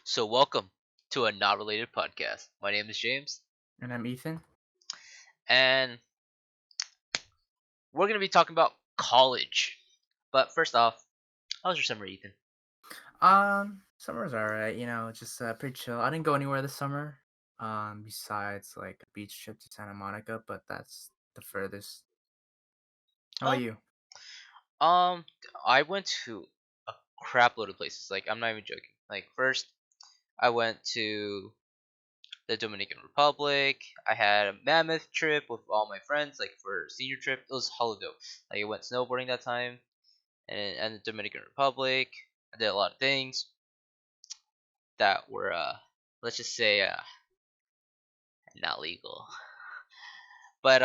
So, welcome to a not related podcast. My name is James, And I'm Ethan. and we're going to be talking about college. But first off, how was your summer, Ethan? Summer's alright, just pretty chill. I didn't go anywhere this summer. Besides like a beach trip to Santa Monica, but that's the furthest. How about Oh, you? um, I went to a crap load of places. Like, I'm not even joking. Like, first, I went to the Dominican Republic. I had a mammoth trip with all my friends, like for senior trip. It was hella dope. Like, I went snowboarding that time, and the Dominican Republic. I did a lot of things that were, let's just say, not legal. But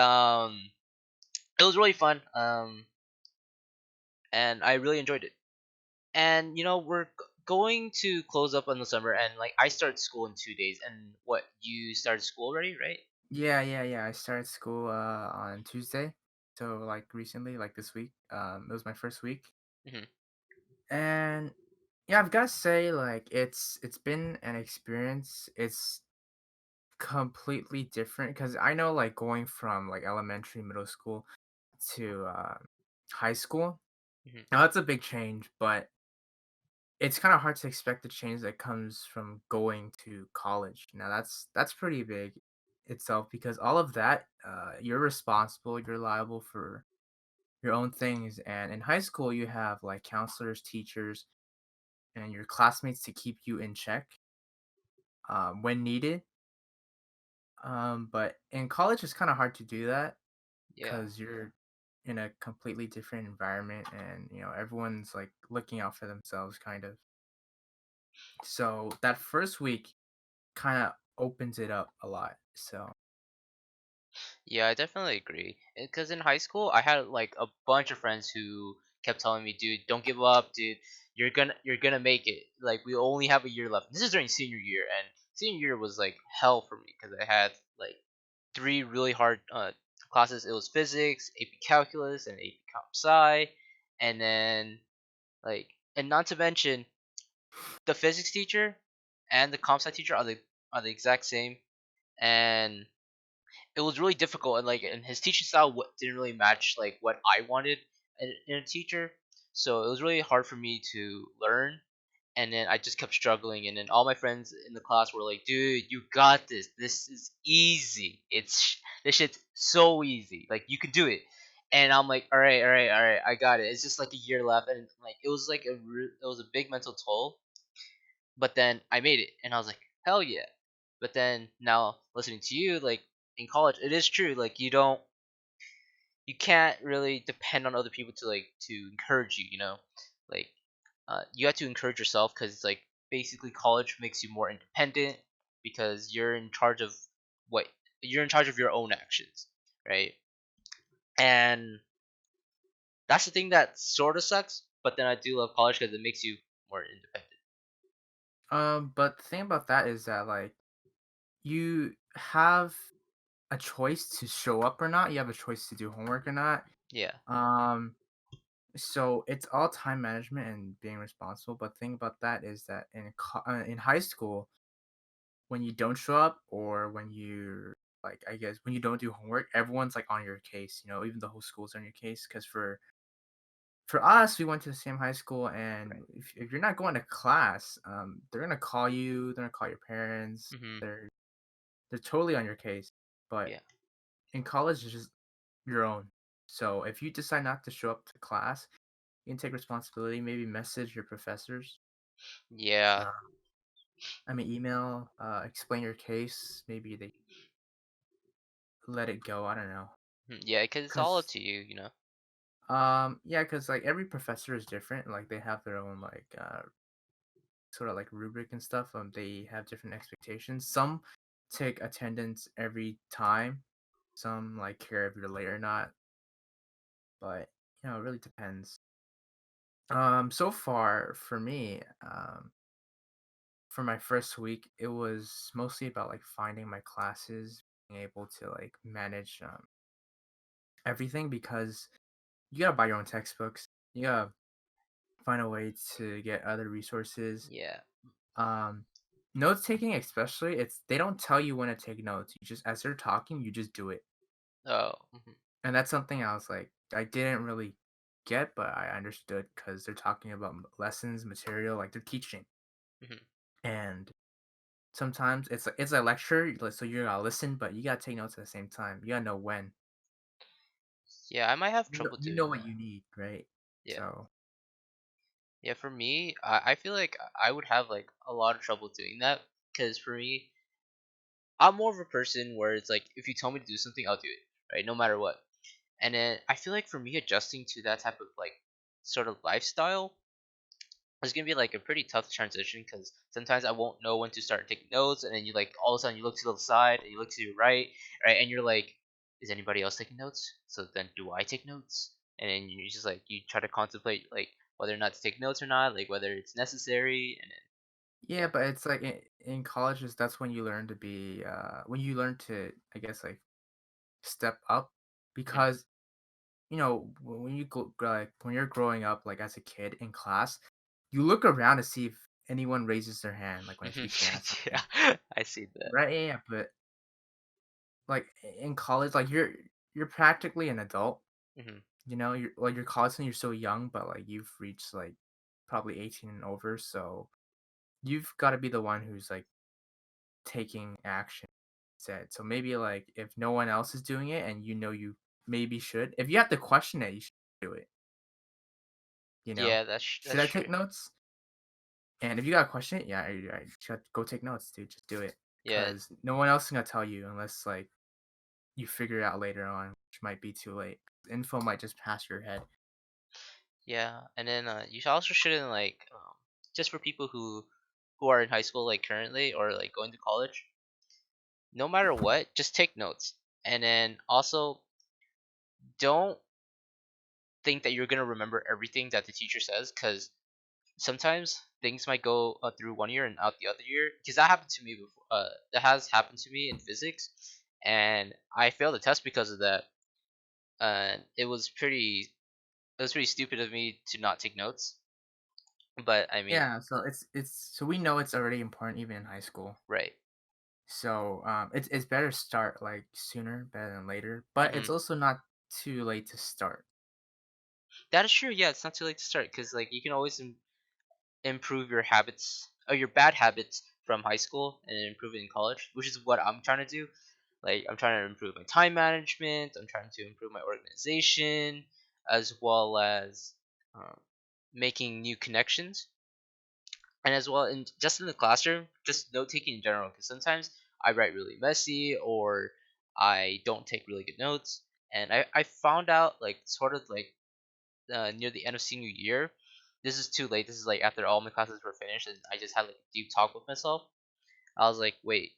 it was really fun. And I really enjoyed it. And we're going to close up on the summer, and like I start school in 2 days. And what, you started school already, right? Yeah. I started school on Tuesday. So like recently, like this week. It was my first week. Hmm. And yeah, I've gotta say, like it's been an experience. It's completely different because I know like going from like elementary, middle school to high school. Hmm. Now that's a big change, but it's kind of hard to expect the change that comes from going to college. Now that's pretty big itself because all of that, you're responsible, you're liable for your own things. And in high school, you have like counselors, teachers, and your classmates to keep you in check when needed. But in college, it's kind of hard to do that Yeah. because you're in a completely different environment, and everyone's like looking out for themselves, kind of. So that first week kind of opens it up a lot. So Yeah, I definitely agree. Because in high school, I had like a bunch of friends who kept telling me, "Dude, don't give up, dude. You're gonna make it. Like we only have a year left." This is during senior year, and senior year was like hell for me because I had like three really hard classes. It was physics, AP calculus, and AP comp sci, and then and not to mention the physics teacher and the comp sci teacher are the exact same, and it was really difficult, and his teaching style didn't really match like what I wanted in a teacher, so it was really hard for me to learn. And then I just kept struggling, and then all my friends in the class were like, "Dude, you got this. This is easy. This shit's so easy. Like you can do it." And I'm like, "All right, all right, all right. I got it. It's just like a year left." And like it was like it was a big mental toll. But then I made it, and I was like, "Hell yeah!" But then now listening to you, like in college, it is true. Like you can't really depend on other people to encourage you. Like you have to encourage yourself because like basically college makes you more independent because what you're in charge of your own actions, right? And that's the thing that sort of sucks. But then I do love college because it makes you more independent. but the thing about that is that like you have a choice to show up or not. You have a choice to do homework or not. Yeah. Um so it's all time management and being responsible. But the thing about that is that in high school, when you don't show up or when you like I guess when you don't do homework, everyone's like on your case. Even the whole school's on your case because for us, we went to the same high school, and Right. if you're not going to class, they're gonna call you. They're gonna call your parents. Mhm. They're totally on your case. But Yeah. in college, it's just your own. So if you decide not to show up to class, you can take responsibility. Maybe message your professors. Yeah. Uh, email. Explain your case. Maybe they let it go. I don't know. Yeah, because it's all up Cause to you. yeah, cause like every professor is different. Like they have their own like sort of like rubric and stuff. They have different expectations. Some take attendance every time. Some like care if you're late or not. But it really depends. So far for me, for my first week, it was mostly about like finding my classes, being able to like manage everything because you gotta buy your own textbooks. You gotta find a way to get other resources. Yeah. Um, Notes taking especially, it's they don't tell you when to take notes. You just as they're talking, you just do it. Oh, mhm, And that's something I was like, I didn't really get, but I understood because they're talking about lessons, material, like they're teaching. mhm. And sometimes it's a lecture, so you gotta listen, but you gotta take notes at the same time. You gotta know when. Yeah, I might have trouble You know doing what that. you need, right? Yeah. So Yeah, for me, I feel like I would have like a lot of trouble doing that because for me, I'm more of a person where it's like if you tell me to do something, I'll do it, right? No matter what. And then I feel like for me adjusting to that type of like sort of lifestyle is gonna be like a pretty tough transition because sometimes I won't know when to start taking notes, and then you like all of a sudden you look to the side and you look to your right, right, and you're like, is anybody else taking notes? So then do I take notes? And then you just like you try to contemplate like whether or not to take notes or not, like whether it's necessary, and then yeah, but it's like in colleges, that's when you learn to be, when you learn to, I guess, like step up, yeah. because when you like when you're growing up, like as a kid in class, you look around to see if anyone raises their hand, like when a Mhm. teacher asks something, Yeah, I see that. right? Yeah, yeah, but like in college, like you're practically an adult. Hmm. You're like you're college and you're so young, but like you've reached like probably 18 and over, so you've got to be the one who's like taking action said. So maybe like if no one else is doing it and you maybe should, if you have to question it, you should do it. Yeah, Should that's I true. take notes? And if you got a question, yeah, you should go take notes, dude. Just do it, Yeah, cause no one else is gonna tell you unless like you figure it out later on, which might be too late. Info might just pass your head. yeah, and then you also shouldn't like just for people who are in high school like currently or like going to college, no matter what, just take notes. And then also don't think that you're gonna remember everything that the teacher says, because sometimes things might go through one year and out the other year. Because that happened to me before. That has happened to me in physics, and I failed the test because of that. And it was pretty stupid of me to not take notes. But I mean, Yeah, so it's so we know it's already important even in high school. right. So it's better to start like sooner better than later, but Hmm. it's also not too late to start. That is true. Yeah, it's not too late to start because like you can always improve your habits or your bad habits from high school and improve it in college, which is what I'm trying to do. Like I'm trying to improve my time management. I'm trying to improve my organization, as well as um, making new connections, and as well in just in the classroom, just note taking in general. Because sometimes I write really messy or I don't take really good notes, and I found out like sort of like near the end of senior year. This is too late. This is like after all my classes were finished, and I just had like a deep talk with myself. I was like, wait,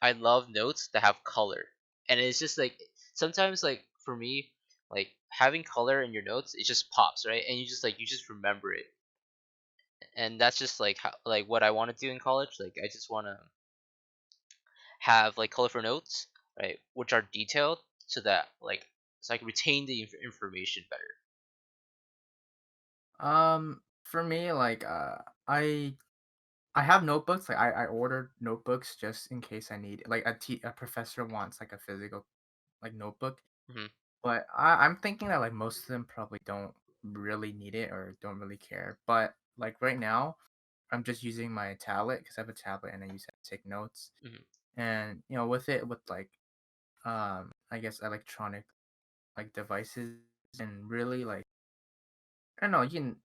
I love notes that have color, and it's just like sometimes like for me, like having color in your notes, it just pops right, and you just remember it, and that's just like how like what I want to do in college. Like I just want to have like colorful notes, right, which are detailed so that like so I can retain the information better. For me, like I have notebooks. Like I ordered notebooks just in case I need like a professor wants like a physical like notebook. Hmm. But I'm thinking that like most of them probably don't really need it or don't really care. But like right now, I'm just using my tablet because I have a tablet and I use it to take notes. Hmm. And with it with like I guess electronic like devices and really like I don't know, you can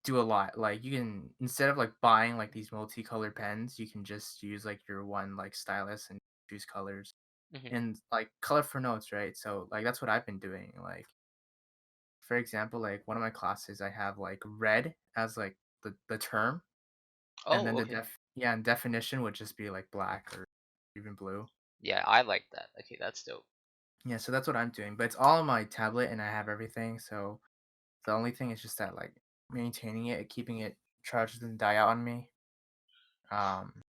do a lot. Like you can instead of like buying like these multicolored pens, you can just use like your one like stylus and choose colors Hmm. and like color for notes, right? So like that's what I've been doing. Like for example, like one of my classes I have like red as like the term and then Oh, okay. and definition would just be like black or even blue. Yeah, I like that. Okay, that's dope. Yeah, so that's what I'm doing. But it's all on my tablet and I have everything. So the only thing is just that like maintaining it, keeping it charged and die out on me. Um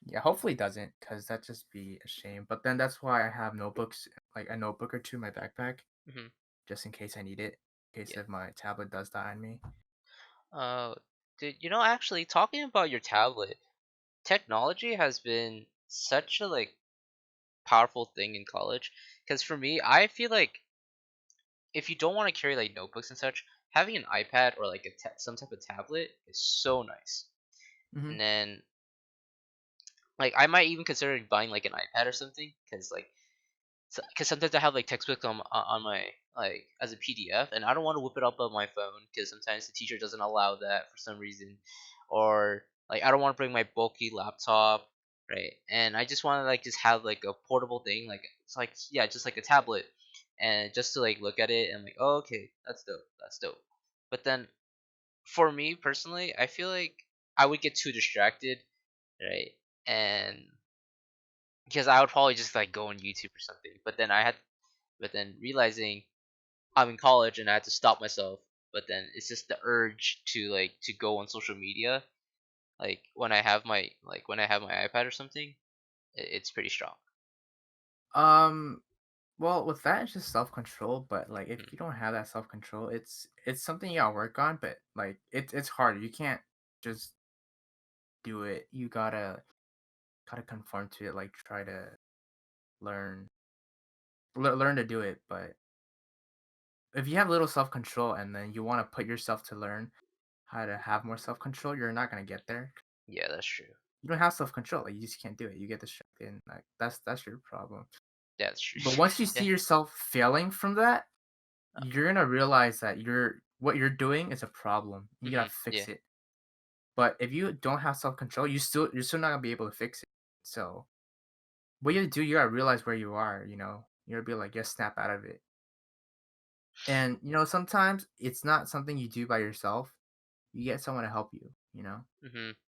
Yeah, hopefully it doesn't, because that'd just be a shame. But then that's why I have notebooks, like a notebook or two in my backpack, Hmm. just in case I need it, in case Yeah. if my tablet does die on me. Uh, dude, actually talking about your tablet. technology has been such a like powerful thing in college. Because for me, I feel like if you don't want to carry like notebooks and such, having an iPad or like some type of tablet is so nice. Hmm. And then like I might even consider buying like an iPad or something because like because sometimes I have like textbooks on my like as a PDF, and I don't want to whip it up on my phone because sometimes the teacher doesn't allow that for some reason, or like I don't want to bring my bulky laptop, right? And I just want to like just have like a portable thing, like it's like yeah, just like a tablet, and just to like look at it and like oh, okay, that's dope. But then for me personally, I feel like I would get too distracted, right? And because I would probably just like go on YouTube or something. But then realizing I'm in college and I had to stop myself. But then it's just the urge to like to go on social media. Like when I have my iPad or something, it's pretty strong. Um, well, with that, it's just self control. But like, if Mhm. you don't have that self control, it's something you gotta work on. But like, it's hard. You can't just do it. You gotta conform to it. Like, try to learn learn to do it. But if you have little self control and then you want to put yourself to learn how to have more self control, you're not gonna get there. Yeah, that's true. You don't have self control. Like, you just can't do it. You get distracted. And, like, that's your problem. Yeah, that's true. But once you see Yeah. yourself failing from that, Uh, you're gonna realize that what you're doing is a problem. You gotta yeah. fix it. But if you don't have self control, you're still not gonna be able to fix it. So what you do, you gotta realize where you are. You gotta be like, just snap out of it. And sometimes it's not something you do by yourself. You get someone to help you.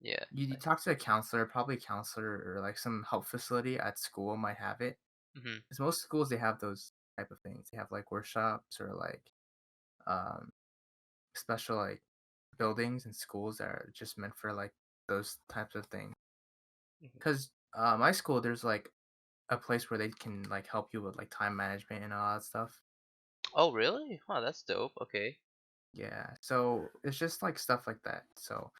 Yeah. You talk to a counselor, probably a counselor or like some help facility at school might have it. Mhm. Because most schools they have those type of things. They have like workshops or like um special like buildings and schools that are just meant for like those types of things. Mhm. Because my school, there's like a place where they can like help you with like time management and all that stuff. Oh, really? Wow, that's dope. Okay. Yeah, so it's just like stuff like that. So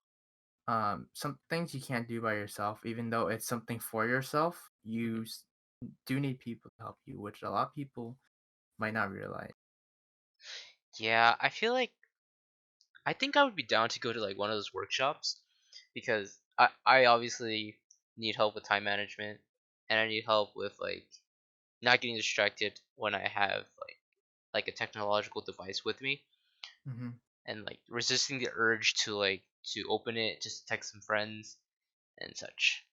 some things you can't do by yourself, even though it's something for yourself, Mhm. do need people to help you, which a lot of people might not realize. Yeah, I feel like I think I would be down to go to like one of those workshops because I obviously need help with time management and I need help with like not getting distracted when I have like a technological device with me Hmm. and like resisting the urge to like to open it just to text some friends and such.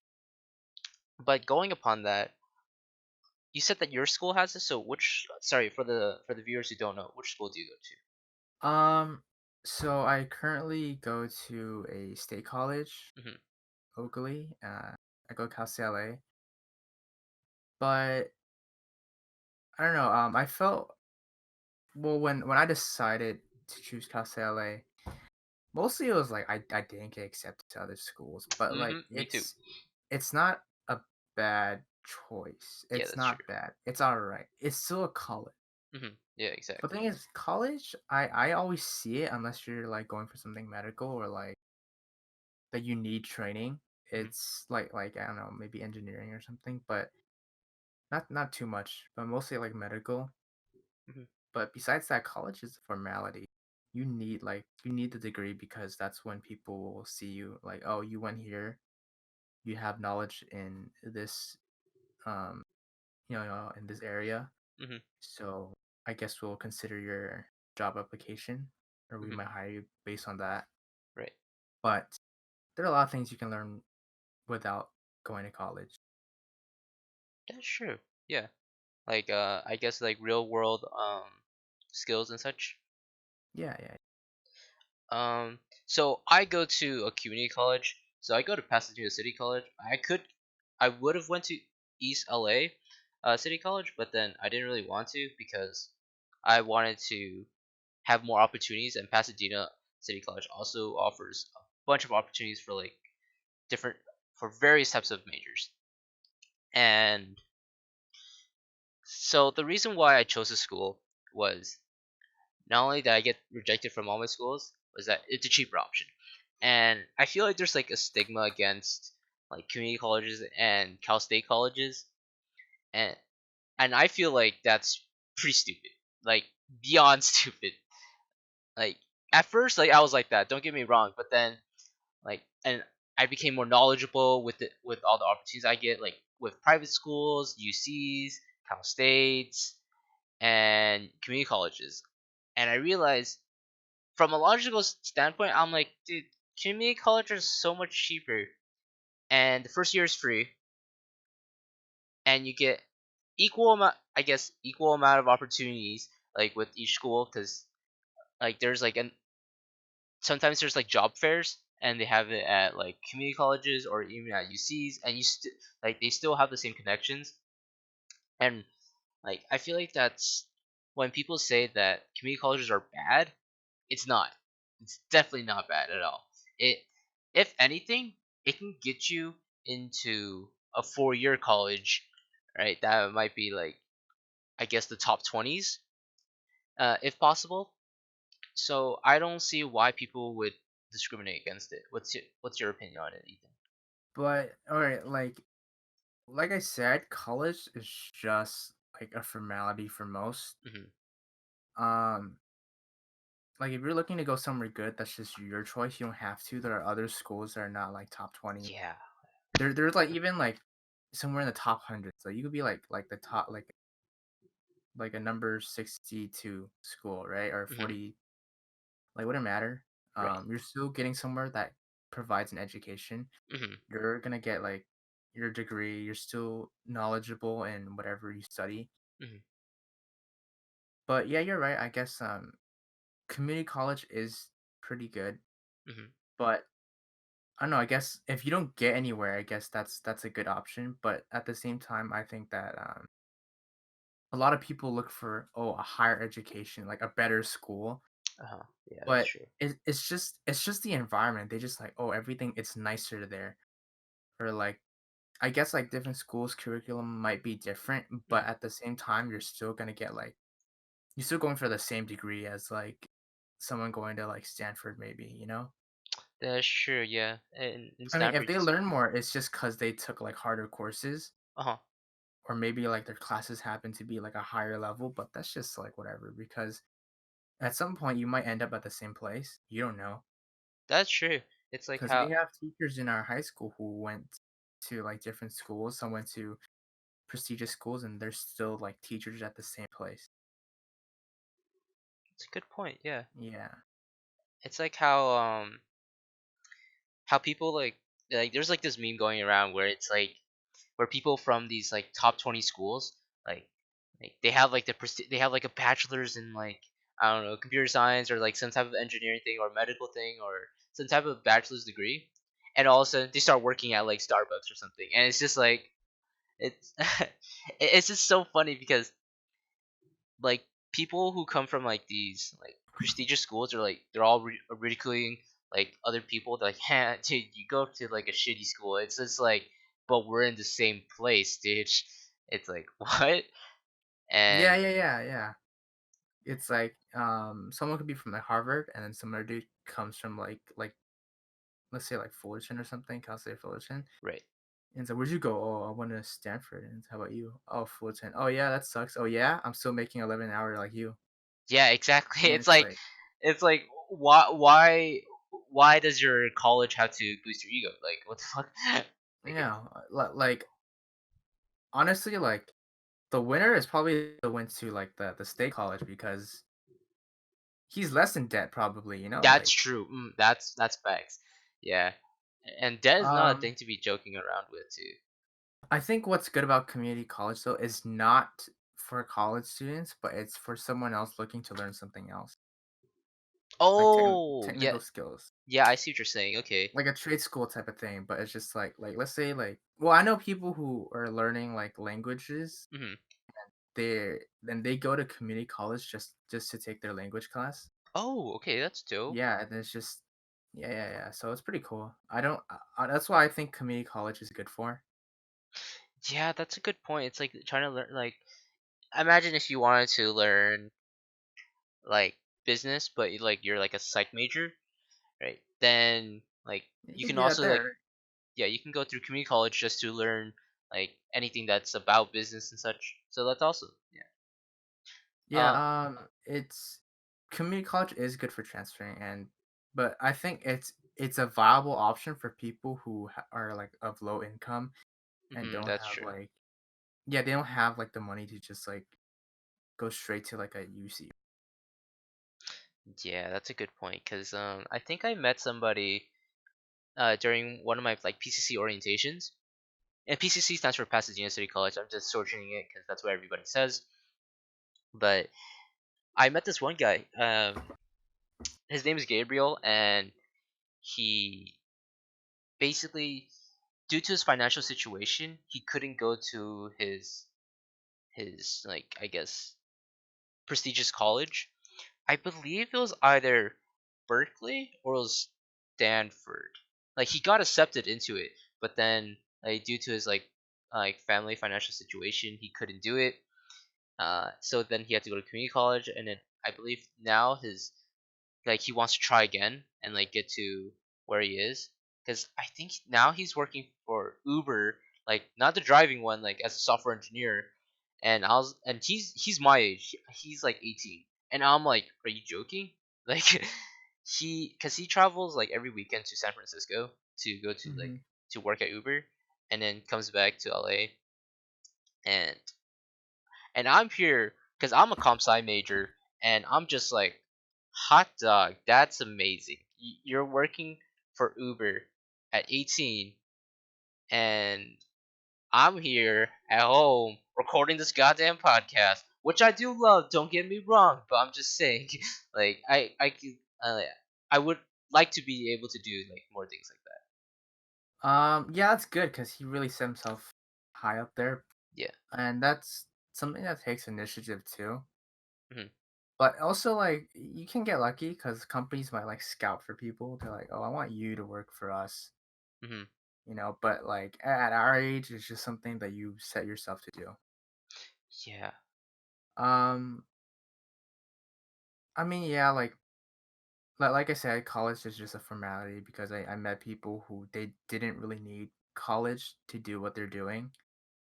But going upon that, you said that your school has this, so which sorry for the viewers who don't know, which school do you go Um, so I currently go to a state college to? Hmm. locally. I go Cal CLA, but I don't know. I felt well when I decided to choose Cal CLA. Mostly it was like I didn't get accepted to other schools, but like Me too. it's not a bad choice. Yeah, It's that's true. not bad. It's all right. It's still a college. Yeah, But the exactly. thing is, college, I always see it unless you're like going for something medical or like that you need training. Hmm. It's like I don't know, maybe engineering or something, but not too much, but mostly like medical. Hmm. But besides that, college is a formality. You need the degree because that's when people will see you like, oh, you went here, you have knowledge in this um in this area. Hmm. So I guess we'll consider your job application or we Hmm. might hire you based on that. Right. But there are a lot of things you can learn without going to college. That's true. Yeah. Like I guess like real world skills and such. Yeah, yeah. So I go to a community college. So I go to Pasadena City College. I would have went to East LA City College, but then I didn't really want to because I wanted to have more opportunities, and Pasadena City College also offers a bunch of opportunities for like different for various types of majors. And so the reason why I chose this school was not only that I get rejected from all my schools, was that it's a cheaper option. And I feel like there's like a stigma against like community colleges and Cal State colleges, and I feel like that's pretty stupid, like beyond stupid. Like at first, like I was like that. Don't get me wrong, but then and I became more knowledgeable with with all the opportunities I get, like with private schools, UCs, Cal States, and community colleges, and I realized from a logical standpoint, I'm like, dude, community college is so much cheaper, and the first year is free, and you get equal amount, I guess, equal amount of opportunities like with each school, because like there's like an sometimes there's like job fairs and they have it at like community colleges or even at UCs, and like they still have the same connections. And like I feel like that's when people say that community colleges are bad, it's not. It's definitely not bad at all. It if anything, it can get you into a 4-year college, right? That might be like I guess the top 20s, if possible. So I don't see why people would discriminate against it. What's your opinion on it, Ethan? But all right, like I said, college is just like a formality for most. Hmm. Um, like if you're looking to go somewhere good, that's just your choice. You don't have to. There are other schools that are not like top 20. Yeah. There's like even like somewhere in the top 100. So you could be like the top like a number 62 school, right? Or Hmm. 40, like wouldn't matter. Right. You're still getting somewhere that provides an education. Hmm. You're gonna get like your degree. You're still knowledgeable in whatever you study. Hmm. But yeah, you're right. I guess community college is pretty good, Hmm. but I don't know. I guess if you don't get anywhere, I guess that's a good option. But at the same time, I think that a lot of people look for a higher education, like a better school. Uh-huh. Yeah, that's But true. it's just the environment. They just like everything it's nicer there. Or like I guess like different schools curriculum might be different, but Hmm. at the same time, you're still gonna get like you're still going for the same degree as like someone going to like Stanford, maybe, you know? That's true. Yeah, and I mean, if Stanford they just learn more, it's just because they took like harder courses, uh-huh. or maybe like their classes happen to be like a higher level, but that's just like whatever, because at some point you might end up at the same place. You don't know. That's true. It's like Because how we have teachers in our high school who went to like different schools. Some went to prestigious schools and they're still like teachers at the same place. it's a good point. Yeah, Yeah. it's like how people like there's like this meme going around where it's like where people from these like top 20 schools like they have like they have like a bachelor's in like I don't know computer science or like some type of engineering thing or medical thing or some type of bachelor's degree, and all of a sudden they start working at like Starbucks or something, and it's just like it's it's just so funny because like people who come from like these like prestigious schools are like they're all ridiculing like other people. They're like, "Huh, dude, you go to like a shitty school." It's just like, but we're in the same place, dude. It's like what? Yeah, And yeah, yeah, yeah. It's like someone could be from like Harvard and then some other dude comes from like let's say like Fullerton or something, Cal State Fullerton. right, And so where'd you go? Oh, I went to Stanford. And how about you? Oh, Fullerton. Oh yeah, that sucks. Oh yeah, I'm still making 11 an hour like you. yeah, exactly. And It's like why does your college have to boost your ego? Like what the fuck? Like it's like honestly, like the winner is probably the went to like the state college because he's less in debt probably, you know? that's Like true. That's facts. Yeah, and debt is not a um thing to be joking around with too. I think what's good about community college though is not for college students, but it's for someone else looking to learn something else, like Oh, yeah, technical skills, yeah. I see what you're saying. Okay. like a trade school type of thing. But it's just like let's say like well, I know people who are learning like languages. Hmm. They go to community college just to take their language class. Oh, okay. That's dope. Yeah, and it's just yeah, yeah, yeah. So it's pretty cool. I don't. That's why I think community college is good for. Yeah, that's a good point. It's like trying to learn. Like, imagine if you wanted to learn like business, but like you're like a psych major, right? Then like You you can can do that also like there. yeah, you can go through community college just to learn like anything that's about business and such. So that's awesome. Yeah. Yeah, Uh, it's community college is good for transferring, but I think it's a viable option for people who are like of low income and don't that's have true. like yeah, they don't have like the money to just like go straight to like a UC. Yeah, that's a good point. Cause I think I met somebody during one of my like PCC orientations, and PCC stands for Pasadena City College. I'm just shortening it because that's what everybody says. But I met this one guy. His name is Gabriel, and he basically, due to his financial situation, he couldn't go to his like I guess prestigious college. I believe it was either Berkeley or it was Stanford. Like he got accepted into it, but then like due to his like family financial situation, he couldn't do it. So then he had to go to community college, and then I believe now his like he wants to try again and like get to where he is, because I think now he's working for Uber, like not the driving one, like as a software engineer. And he's my age. He's like 18, and I'm like, are you joking? Like because he travels like every weekend to San Francisco to go to like Hmm. to work at Uber, and then comes back to LA. And and I'm here because I'm a comp sci major, and I'm just like, hot dog, that's amazing. You're working for Uber at 18, and I'm here at home recording this goddamn podcast, which I do love. Don't get me wrong, but I'm just saying, like, I would like to be able to do like more things like that. Yeah, that's good because he really set himself high up there, Yeah. and that's something that takes initiative too. Hmm. But also, like, you can get lucky because companies might like scout for people. They're like, "Oh, I want you to work for us," Hmm. But like at our age, it's just something that you set yourself to do. Yeah. Um, I mean, yeah, like I said, college is just a formality because I met people who they didn't really need college to do what they're doing.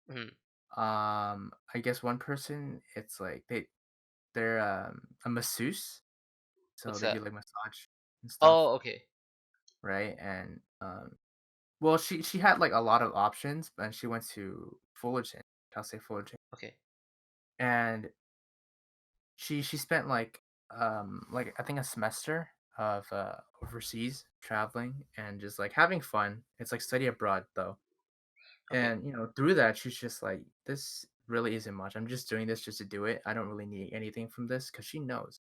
Hmm. I guess one person, it's like they're a masseuse, so What's they do that? like massage and stuff, Oh, okay. right? And well, she had like a lot of options, and she went to Fullerton, Cal State Fullerton, Okay. and she spent like I think a semester of overseas traveling and just like having fun. It's like study abroad though. Okay. And through that she's just like, this really isn't much. I'm just doing this just to do it. I don't really need anything from this, cuz she knows.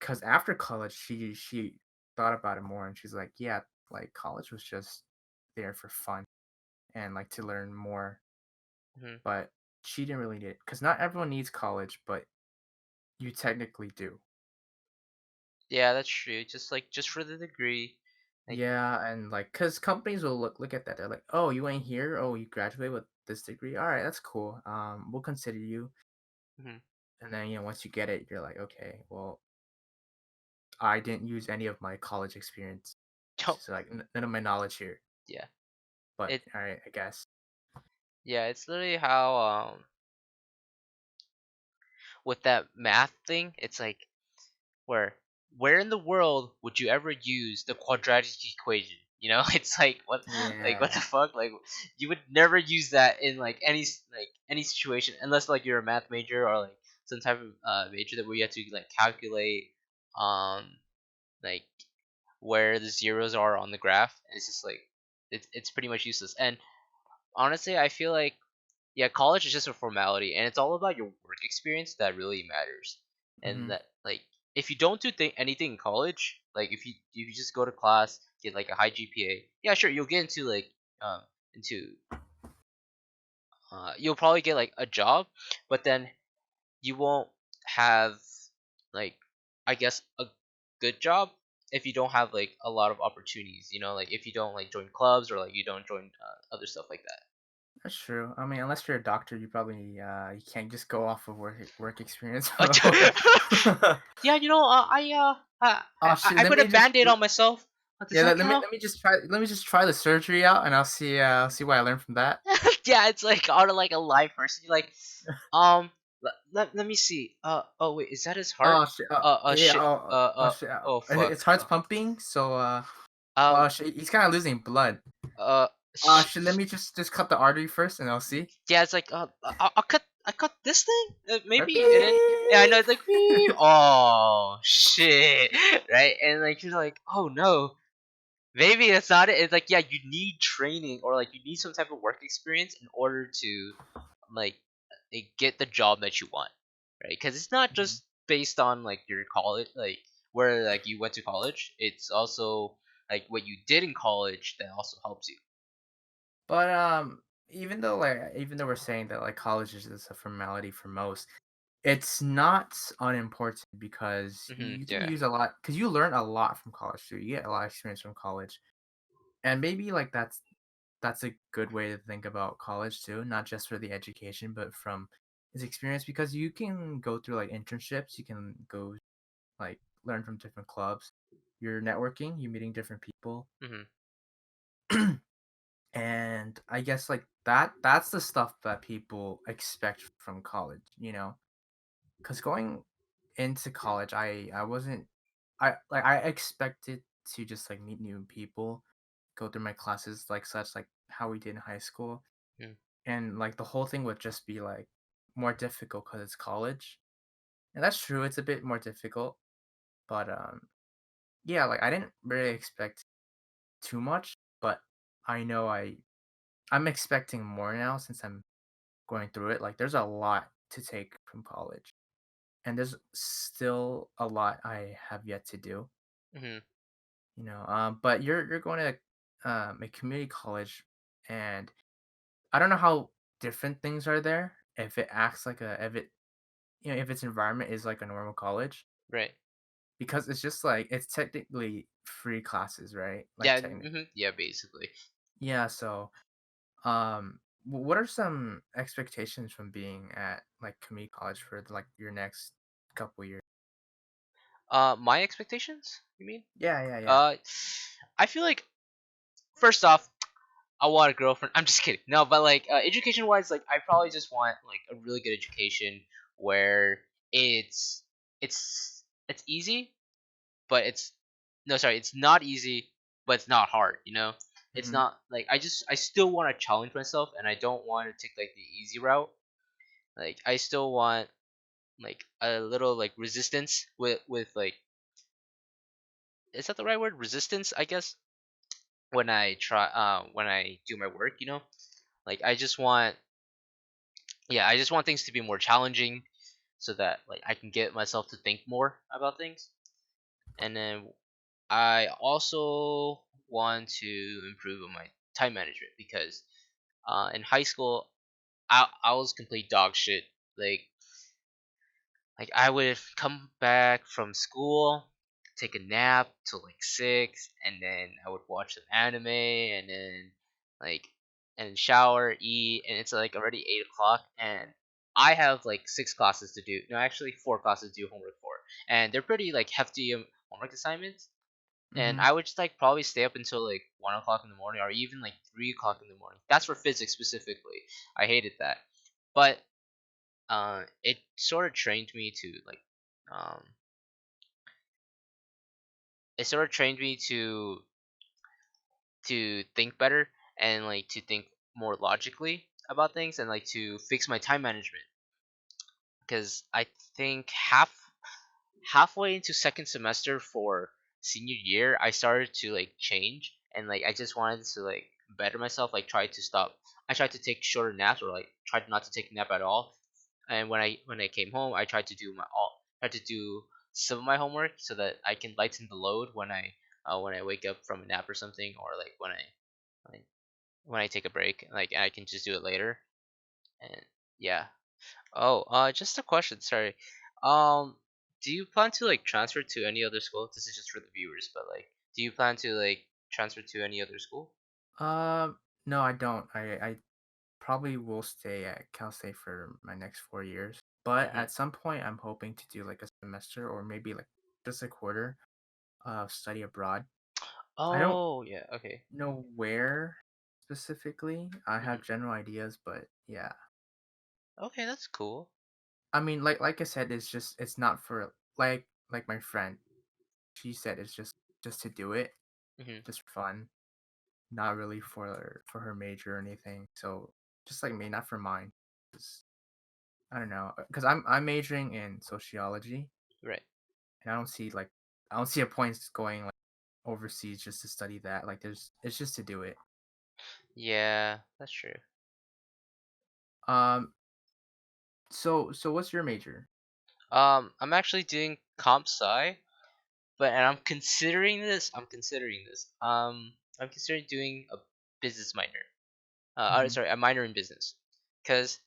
Cuz after college she thought about it more, and she's like, yeah, like college was just there for fun and like to learn more, Hmm. but she didn't really need it, cuz not everyone needs college, but you technically do. Yeah, that's true. Just for the degree, like. Yeah, and like, cause companies will look at that. They're like, "Oh, you ain't here. Oh, you graduate with this degree. All right, that's cool. We'll consider you." Mhm. And then once you get it, you're like, "Okay, well, I didn't use any of my college experience. So like, none of my knowledge here. Yeah. But It all right, I guess." yeah, it's literally how with that math thing, it's like where where in the world would you ever use the quadratic equation? You know, it's like what the Yeah, fuck? Like you would never use that in like any situation unless like you're a math major or like some type of major that where you have to like calculate um like where the zeros are on the graph. And it's just like it's pretty much useless. And honestly, I feel like yeah, college is just a formality, and it's all about your work experience that really matters. And hmm, that like if you don't do anything in college, like if you just go to class, get like a high GPA, yeah, sure, you'll get into like um into you'll probably get like a job, but then you won't have like I guess a good job if you don't have like a lot of opportunities. You know, like if you don't like join clubs or like you don't join other stuff like that. that's true. I mean, unless you're a doctor, you probably you can't just go off of work experience Uh, alone. yeah, you know, Oh shit! I Let put a me just band-aid on myself. Does Yeah, that let me count? let me just try the surgery out, and I'll see what I learn from that. Yeah, it's like on like a live person. You're like, um, let me see. Oh wait, is that his heart? Oh shit! Yeah. Shit. Shit! Fuck. His heart's pumping, so Um, shit, he's kind of losing blood. uh, Shit! Let me just cut the artery first, and I'll see. yeah, it's like, I cut this thing, Right. maybe, and then yeah, I know it's like, beep. Oh shit, right, and like you're like, oh no, maybe that's not it. It's like, yeah, you need training or like you need some type of work experience in order to like get the job that you want, right? Because it's not Mhm. just based on like your college, like where like you went to college. It's also like what you did in college that also helps you. But even though we're saying that like college is just a formality for most, it's not unimportant because you do Yeah. use a lot because you learn a lot from college too. You get a lot of experience from college, and maybe like that's a good way to think about college too, not just for the education, but from his experience because you can go through like internships, you can go like learn from different clubs, you're networking, you're meeting different people, hmm and I guess like that's the stuff that people expect from college, you know? Because going into college, I wasn't I expected to just like meet new people, go through my classes like such like how we did in high school, and like the whole thing would just be like more difficult because it's college, and that's true. It's a bit more difficult, but yeah, like I didn't really expect too much, but I know I'm expecting more now since I'm going through it. Like there's a lot to take from college, and there's still a lot I have yet to do. hmm You know, but you're going to a community college, and I don't know how different things are there. If it acts like a if it if its environment is like a normal college, Right. because it's just like it's technically free classes, right? Like Yeah. technically, Yeah. Basically. yeah. So, what are some expectations from being at like community college for like your next couple years? My expectations. You mean? Yeah, yeah, yeah. Uh, I feel like first off, I want a girlfriend. I'm just kidding. No, but like education wise, like I probably just want like a really good education where it's it's easy, but it's no, sorry, it's not easy, but it's not hard. You know, it's Hmm. not like I still want to challenge myself, and I don't want to take like the easy route. Like I still want like a little like resistance with like, is that the right word? Resistance, I guess. When I try when I do my work, you know, like I just want, yeah, I just want things to be more challenging so that like I can get myself to think more about things. And then I also want to improve on my time management because in high school I was complete dog shit. Like Like I would come back from school, take a nap till like 6, and then I would watch some anime, and then like and shower, eat, and it's like already 8 o'clock, and I have like 6 classes to do. No, actually 4 classes to do homework for, and they're pretty like hefty homework assignments. And Hmm. I would just like probably stay up until like 1 o'clock in the morning, or even like 3 o'clock in the morning. That's for physics specifically. I hated that, but it sort of trained me to like um it sort of trained me to think better and like to think more logically about things and like to fix my time management because I think halfway into second semester for senior year I started to like change, and like I just wanted to like better myself, like try to stop, I tried to take shorter naps or like tried not to take a nap at all. And when I came home I tried to do some of my homework so that I can lighten the load when I wake up from a nap or something, or like like when I take a break, like I can just do it later. And yeah. Oh, just a question. Sorry. Um, do you plan to like transfer to any other school? This is just for the viewers, but like, do you plan to like transfer to any other school? No, I don't. I probably will stay at Cal State for my next 4 years. But hmm at some point, I'm hoping to do like a semester or maybe like just a quarter of study abroad. I don't Oh yeah, okay. know where specifically. I Hmm. have general ideas, but yeah. Okay, that's cool. I mean, like I said, it's not for like my friend. She said it's just to do it, Hmm. just for fun, not really for her major or anything. So just like me, not for mine. 'Cause I don't know, because I'm majoring in sociology, Right. and I don't see a point going like overseas just to study that. Like there's it's just to do it. Yeah, that's true. Um. So what's your major? I'm actually doing comp sci, but and I'm considering this. I'm considering this. I'm considering doing a business minor. Mm-hmm. Sorry, a minor in business, because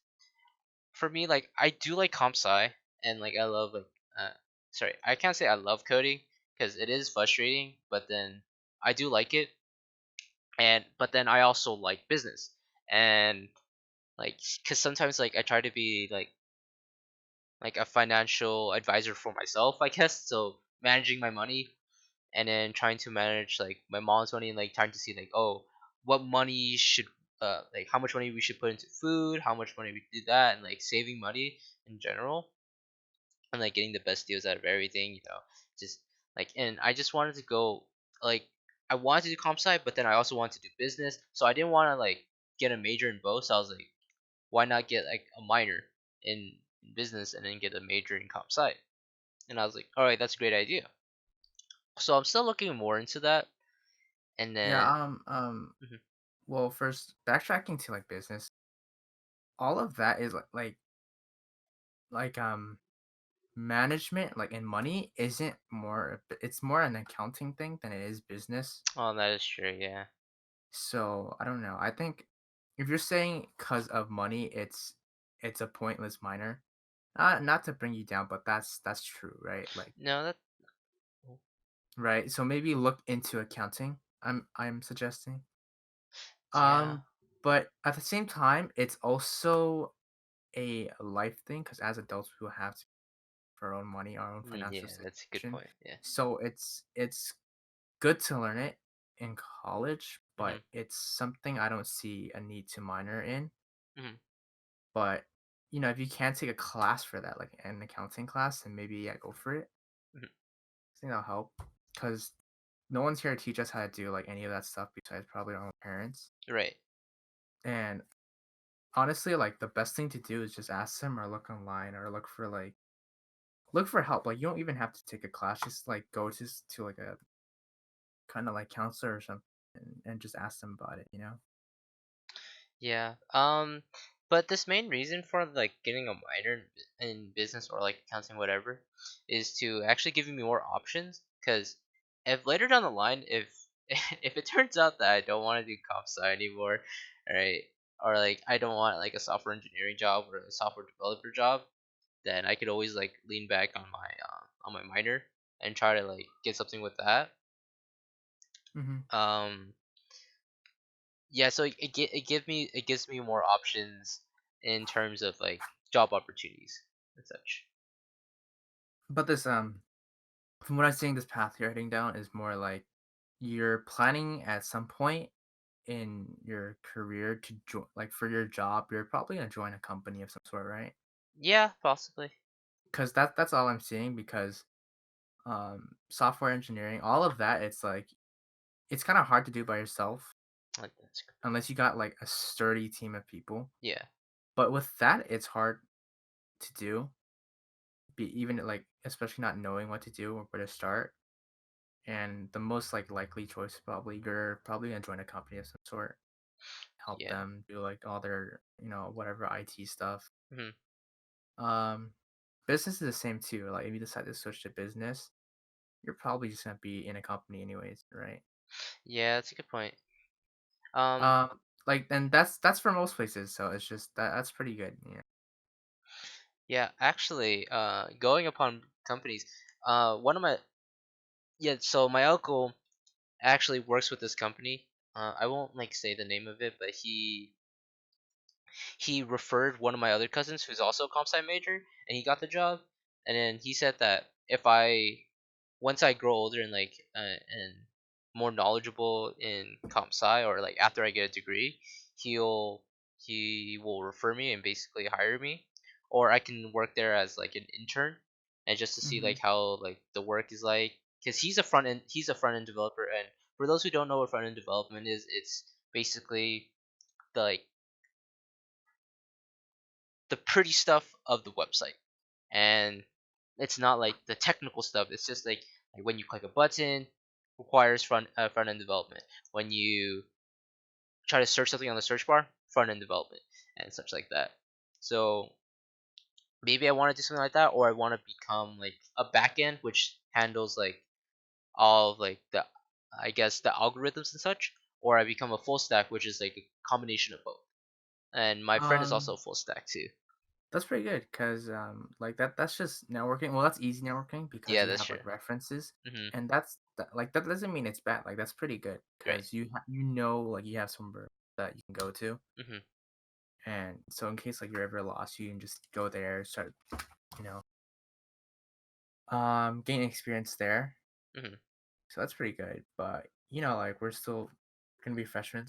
for me, like I do like comp sci, and like I love like sorry, I can't say I love coding because it is frustrating, but then I do like it, and but then I also like business, and like because sometimes like I try to be like a financial advisor for myself, I guess. So managing my money and then trying to manage like my mom's money and like trying to see like oh what money should like how much money we should put into food, how much money we do that, and like saving money in general and like getting the best deals out of everything, just like and I just wanted to go like I wanted to do comp sci, but then I also wanted to do business, so I didn't want to like get a major in both. So I was like, why not get like a minor in business and then get a major in comp sci? And I was like, all right, that's a great idea. So I'm still looking more into that, and Yeah. then mhm. Well, first backtracking to like business, all of that is like management, like in money, isn't more. It's more an accounting thing than it is business. Oh, that is true. Yeah. So I don't know. I think if you're saying because of money, it's a pointless minor. Not to bring you down, but that's true, right? Like No, that. right. So maybe look into accounting. I'm suggesting. Yeah. Um, but at the same time, it's also a life thing because as adults, we will have to for our own money, our own financial Yeah, that's a good situation. point. Yeah. So it's good to learn it in college, Mhm. but it's something I don't see a need to minor in. Mhm. But if you can take a class for that, like an accounting class, then maybe yeah, go for it. Mhm. I think that'll help because no one's here to teach us how to do like any of that stuff besides probably our own parents. Right. And honestly, like the best thing to do is just ask them or look online or look for help. Like you don't even have to take a class. Just like go to like a kind of like counselor or something and just ask them about it. Yeah. But this main reason for like getting a minor in business or like accounting, whatever, is to actually give me more options. Because if later down the line, if if it turns out that I don't want to do comp sci anymore, right, or like I don't want like a software engineering job or a software developer job, then I could always like lean back on my minor and try to like get something with that. Hmm. Um, yeah, so it gives me more options in terms of like job opportunities and such. But this from what I'm seeing, this path you're heading down is more like you're planning at some point in your career to join, like for your job, you're probably gonna join a company of some sort, right? Yeah, possibly. Because that's all I'm seeing. Because software engineering, all of that, it's like it's kind of hard to do by yourself Like that's unless you got like a sturdy team of people. yeah, But with that, it's hard to do. Be even like especially not knowing what to do or where to start. And the most like likely choice probably you're probably gonna join a company of some sort, help yeah. them do like all their whatever IT stuff. Hmm. Um, business is the same too. Like if you decide to switch to business, you're probably just gonna be in a company anyways, right? Yeah, that's a good point. Um, Um, like and that's for most places. So it's just that's pretty good. Yeah. yeah, actually, going upon companies, one of my yeah, so my uncle actually works with this company. I won't like say the name of it, but he referred one of my other cousins who's also a comp sci major, and he got the job. And then he said that if I once I grow older and like and more knowledgeable in comp sci, or like after I get a degree, he'll he will refer me and basically hire me, or I can work there as like an intern, and just to see Hmm. like how like the work is like, because he's a front end developer. And for those who don't know what front end development is, it's basically the like the pretty stuff of the website. And it's not like the technical stuff. It's just like when you click a button, requires front end development. When you try to search something on the search bar, front end development and such like that. So maybe I want to do something like that, or I want to become like a backend which handles like all of like the, I guess, the algorithms and such, or I become a full stack which is like a combination of both. And my friend is also Um, a full stack too. that's pretty good because like that's just networking. Well, that's easy networking because Yeah, you that's have true. like references, Mhm. and like that doesn't mean it's bad. Like that's pretty good Right. because you know like you have somewhere that you can go to, Mhm. and so in case like you're ever lost, you can just go there, start you know gain experience there. Mhm. So that's pretty good. But like we're still gonna be freshmen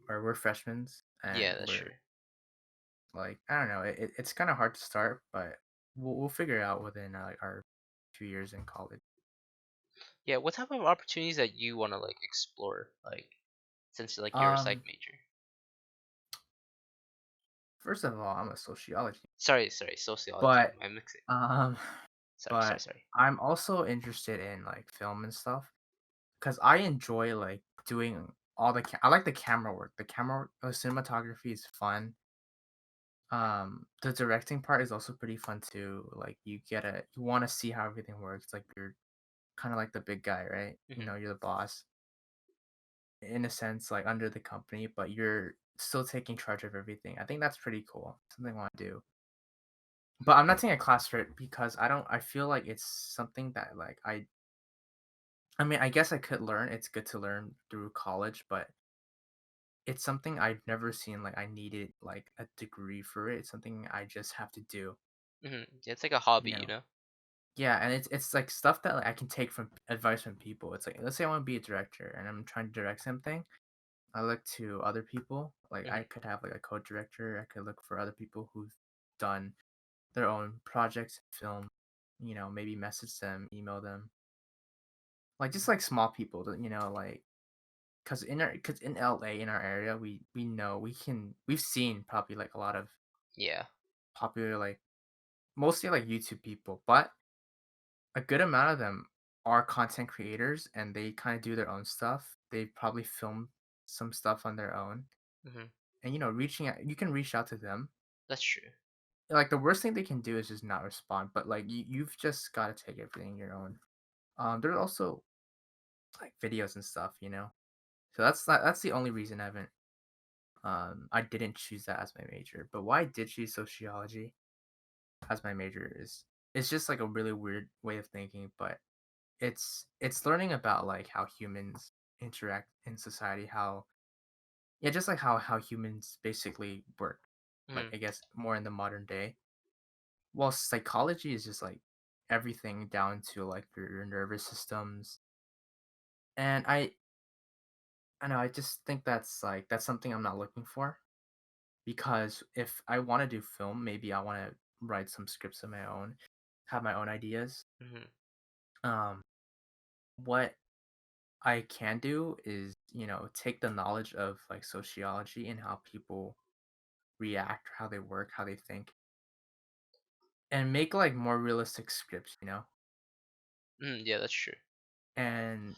or we're freshmen, and Yeah, that's true. we're like I don't know. It's kind of hard to start, but we'll figure it out within like our 2 years in college. Yeah, what type of opportunities that you want to like explore, like since like you're a psych Um, major? First of all, I'm a sociology, Sorry, sociology. but I mix it. um, Sorry, sorry. I'm also interested in like film and stuff because I enjoy like doing all I like the camera work. The cinematography is fun. The directing part is also pretty fun too. Like you want to see how everything works. Like you're kind of like the big guy, right? Mhm. You're the boss in a sense, like under the company, but you're still taking charge of everything. I think that's pretty cool. Something I want to do. But I'm not taking a class for it because I feel like it's something that like I mean, I guess I could learn. It's good to learn through college, but it's something I've never seen like I needed like a degree for it. It's something I just have to do, Mhm. Yeah, it's like a you hobby, you know. know. Yeah, and it's like stuff that like, I can take from advice from people. It's like let's say I want to be a director and I'm trying to direct something. I look to other people. Like I Mhm. could have like a co-director. I could look for other people who've done their own projects, film. Maybe message them, email them, like just like small people. Like because in LA in our area, we know we've seen probably like a lot of Yeah. popular like mostly like YouTube people, but a good amount of them are content creators and they kind of do their own stuff. They probably film some stuff on their own, Mhm. and reaching out, you can reach out to them. That's true. Like the worst thing they can do is just not respond, but like you've just got to take everything your own. There's also like videos and stuff, so that's the only reason I didn't choose that as my major. But why I did choose sociology as my major is it's just like a really weird way of thinking, but it's learning about like how humans interact in society, how yeah, just like how humans basically work, like Mhm. I guess more in the modern day. Well, psychology is just like everything down to like your nervous systems. And I know I just think that's something I'm not looking for because if I want to do film, maybe I want to write some scripts of my own, have my own ideas. Mhm. Um what I can do is, take the knowledge of like sociology and how people react, how they work, how they think, and make like more realistic scripts, Mhm. Yeah, that's true. and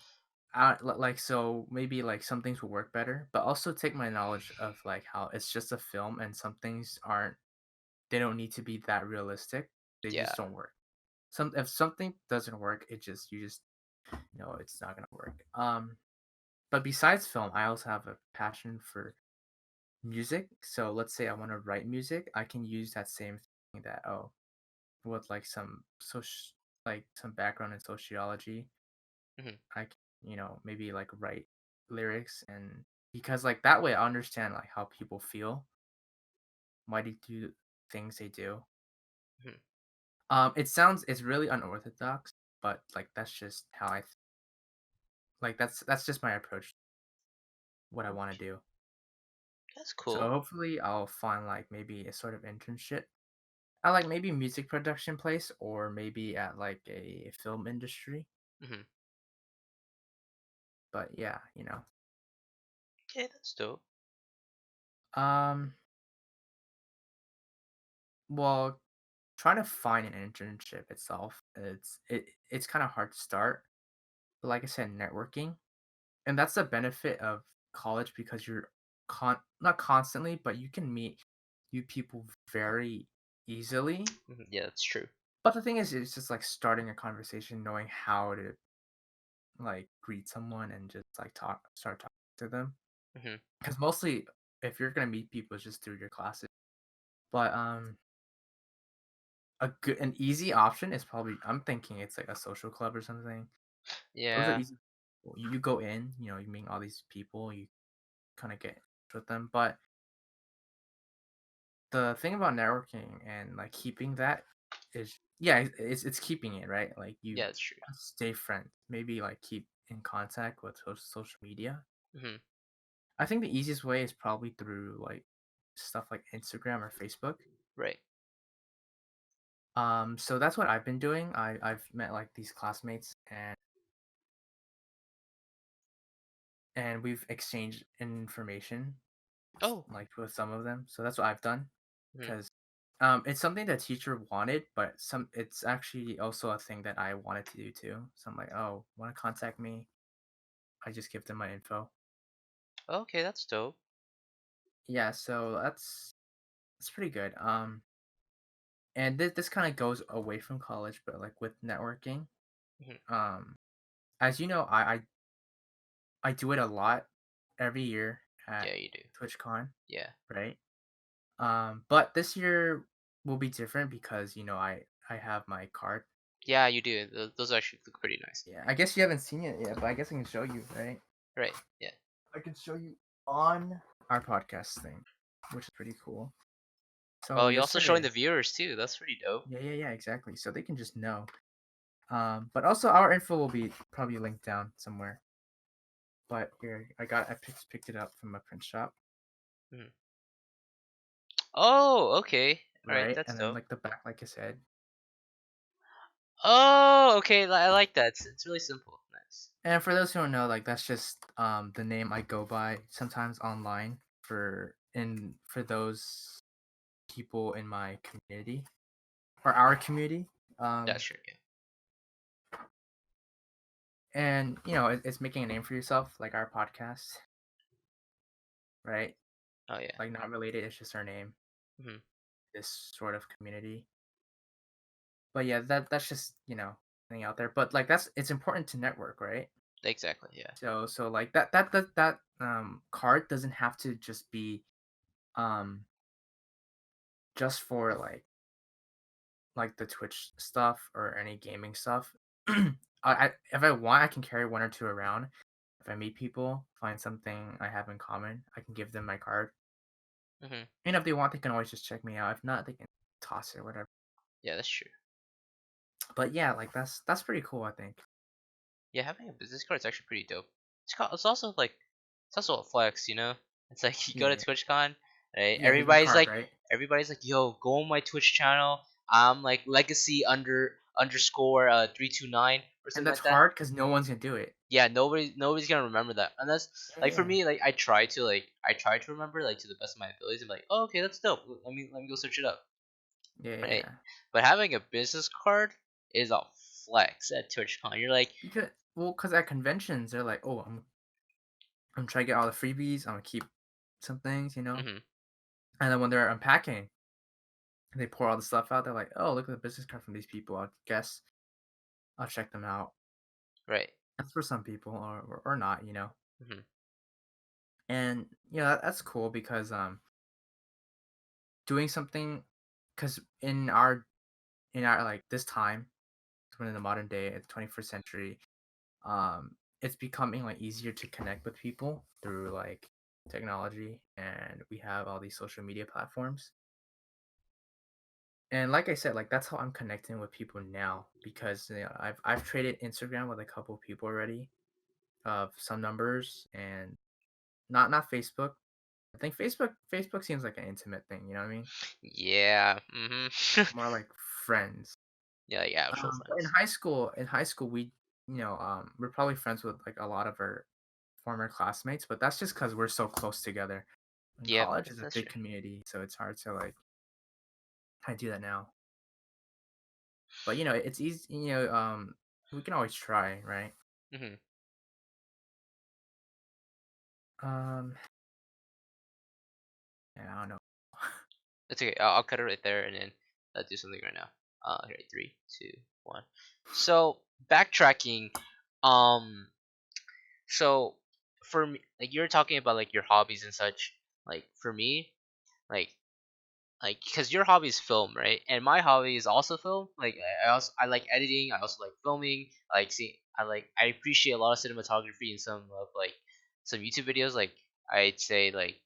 like so maybe like some things will work better, but also take my knowledge of like how it's just a film and some things aren't they don't need to be that realistic. They Yeah. just don't work. If something doesn't work, you just it's not gonna work. But besides film, I also have a passion for music. So let's say I want to write music, I can use that same thing that with like some background in sociology. Mhm. I can, maybe like write lyrics and because like that way I understand like how people feel, why they do things they do. Mhm. It's really unorthodox, but like that's just how like that's just my approach, what I want to do. That's So cool. hopefully I'll find like maybe a sort of internship at like maybe music production place or maybe at like a film industry. Hmm. But yeah, you know. Okay, that's dope. Um well, trying to find an internship itself, it's kind of hard to start. But like I said, networking, and that's the benefit of college because you're not constantly, but you can meet new people very easily. Yeah, that's true. But the thing is, it's just like starting a conversation, knowing how to like greet someone and just like start talking to them. Hmm. Because mostly, if you're gonna meet people, it's just through your classes. But an easy option is probably I'm thinking it's like a social club or something. Those are Yeah. easy. You go in, you meet all these people, you kind of get in touch with them. But the thing about networking and like keeping that is, yeah, it's keeping it right. Like you Yeah, that's true. stay friends, maybe like keep in contact with social media. Hmm. I think the easiest way is probably through like stuff like Instagram or Facebook. Right. So that's what I've been doing. I've met like these classmates and we've exchanged information Oh. like with some of them. So that's what I've done Hmm. because it's something the teacher wanted, but it's actually also a thing that I wanted to do too. So I'm like, oh, want to contact me? I just give them my info. Okay, that's dope. Yeah, so that's pretty good. And this kind of goes away from college, but like with networking, Hmm. um, as you know, I do it a lot every year Yeah, at you do. TwitchCon, Yeah. right? But this year will be different because I have my card. Yeah, you do. Those actually look pretty nice. Yeah, I guess you haven't seen it yet, but I guess I can show you, right? Right. Yeah. I can show you on our podcast thing, which is pretty cool. So Oh, you're also showing yesterday, the viewers too. That's pretty dope. yeah, exactly. So they can just know. But also our info will be probably linked down somewhere. But here, I picked it up from a print shop, Mhm. Oh, okay. All right, right? that's And then dope. like the back, like I said. Oh, okay. I like that. It's really simple. Nice. And for those who don't know, like that's just the name I go by sometimes online for those people in my community or our community. Yeah, Um, sure. Yeah. and it's making a name for yourself, like our podcast, right? Oh yeah. Like not related, it's just our name. Hmm. This sort of community. But yeah, that's just thing out there. But like it's important to network, right? Exactly. Yeah. So like that card doesn't have to just be um just for like the Twitch stuff or any gaming stuff. If I want, I can carry one or two around. If I meet people, find something I have in common, I can give them my card. Hmm. And if they want, they can always just check me out. If not, they can toss it or whatever. Yeah, that's true. But yeah, like that's pretty cool, I think. Yeah, having a business card is actually pretty dope. It's also like it's also a flex, you know. It's like you go to Yeah, TwitchCon, right? yeah, give them card, right? Everybody's like, yo, go on my Twitch channel. I'm like legacy underscore 329 or And something that's like that. hard because no one's gonna do it. Yeah, nobody's gonna remember that. And that's like for Yeah, me, like I try to remember like to the best of my abilities and be like, oh, okay, that's dope. Let me go search it up. yeah, Right. yeah. But having a business card is a flex at TwitchCon. You're like, Because at conventions they're like, oh, I'm trying to get all the freebies. I'm gonna keep some things. hmm, And then when they're unpacking, they pour all the stuff out. They're like, oh, look at the business card from these people. I guess I'll check them out. right. That's for some people, or not. Hmm. And that's cool because doing something, because in our like this time, when in the modern day, at the 21st century, it's becoming like easier to connect with people through like technology, and we have all these social media platforms. And like I said, like that's how I'm connecting with people now because I've traded Instagram with a couple of people already, of some numbers and not Facebook. I think Facebook seems like an intimate thing, you know what I mean? Yeah. More like friends. Yeah, like actual But friends. in high school, we're probably friends with like a lot of our former classmates, but that's just because we're so close together. In Yep, college is a that's big true. community, so it's hard to like kind of do that now. But it's easy. We can always try, right? hmm Um, yeah, I don't know. It's okay. I'll cut it right there and then do something right now. Here, 3, 2, 1. So backtracking. Um, so for me, like you're talking about like your hobbies and such. Like for me, like because your hobby is film, right? And my hobby is also film. Like I like editing. I also like filming. I like see I appreciate a lot of cinematography in some of like some YouTube videos. Like I'd say like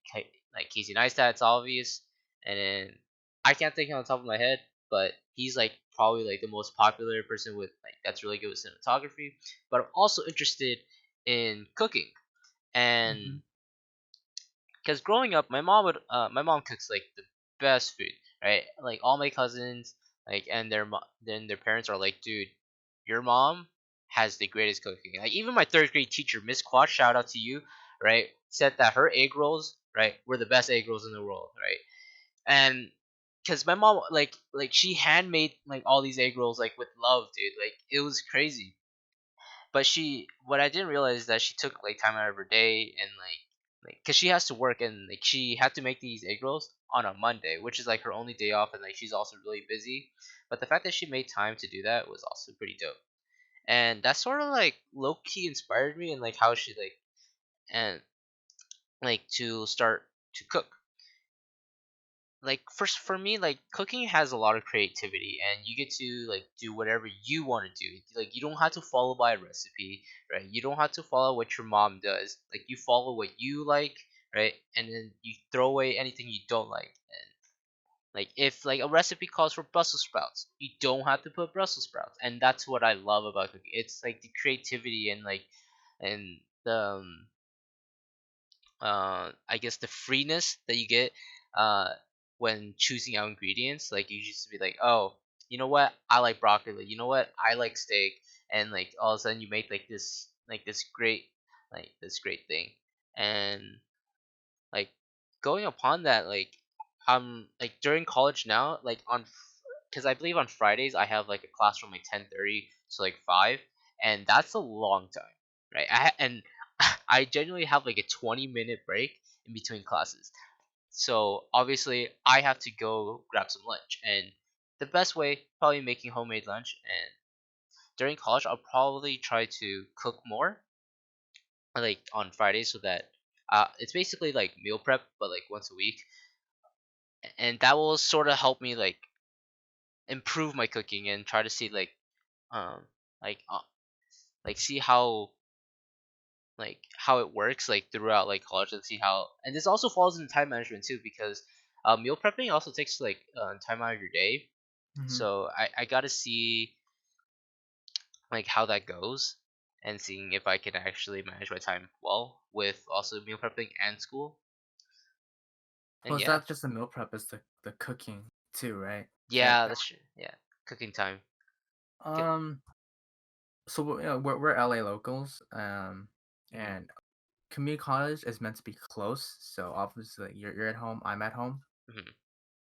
Casey Neistat's obvious, and then I can't think on the top of my head, but he's like probably like the most popular person with like that's really good with cinematography. But I'm also interested in cooking Hmm. and because growing up, my mom cooks like the best food, right? Like all my cousins, like and then their parents are like, dude, your mom has the greatest cooking. Like even my third grade teacher, Miss Quad, shout out to you, right? Said that her egg rolls, right, were the best egg rolls in the world, right? And because my mom like she handmade like all these egg rolls like with love, dude. Like it was crazy. But what I didn't realize is that she took like time out of her day and because she has to work and like she had to make these egg rolls on a Monday, which is like her only day off, and like she's also really busy. But the fact that she made time to do that was also pretty dope, and that sort of like low key inspired me and like how she and like to start to cook. Like first for me, like cooking has a lot of creativity and you get to like do whatever you want to do. Like you don't have to follow by a recipe, right? You don't have to follow what your mom does. Like you follow what you like, right? And then you throw away anything you don't like. And like if like a recipe calls for Brussels sprouts, you don't have to put Brussels sprouts. And that's what I love about cooking. It's like the creativity and and the I guess the freeness that you get uh when choosing out ingredients. Like you used to be like, oh, you know what? I like broccoli. You know what? I like steak. And like all of a sudden you make like this great thing. And like going upon that, like during college now, like because I believe on Fridays I have like a class from like 10:30 to like 5, and that's a long time, right? And I genuinely have like a 20-minute break in between classes. So obviously I have to go grab some lunch, and the best way probably making homemade lunch. And during college I'll probably try to cook more like on Fridays so that it's basically like meal prep but like once a week, and that will sort of help me like improve my cooking and try to see um like uh, like see how it works like throughout like college and see how. And this also falls into time management too because meal prepping also takes like time out of your day. Hmm. So I gotta see like how that goes and seeing if I can actually manage my time well with also meal prepping and school. And Well, it's yeah, not just the meal prep; it's the cooking too, right? So yeah, that's true. Yeah, cooking time. Good. um, so we're LA locals, hmm and community college is meant to be close. So obviously, you're at home, I'm at home, hmm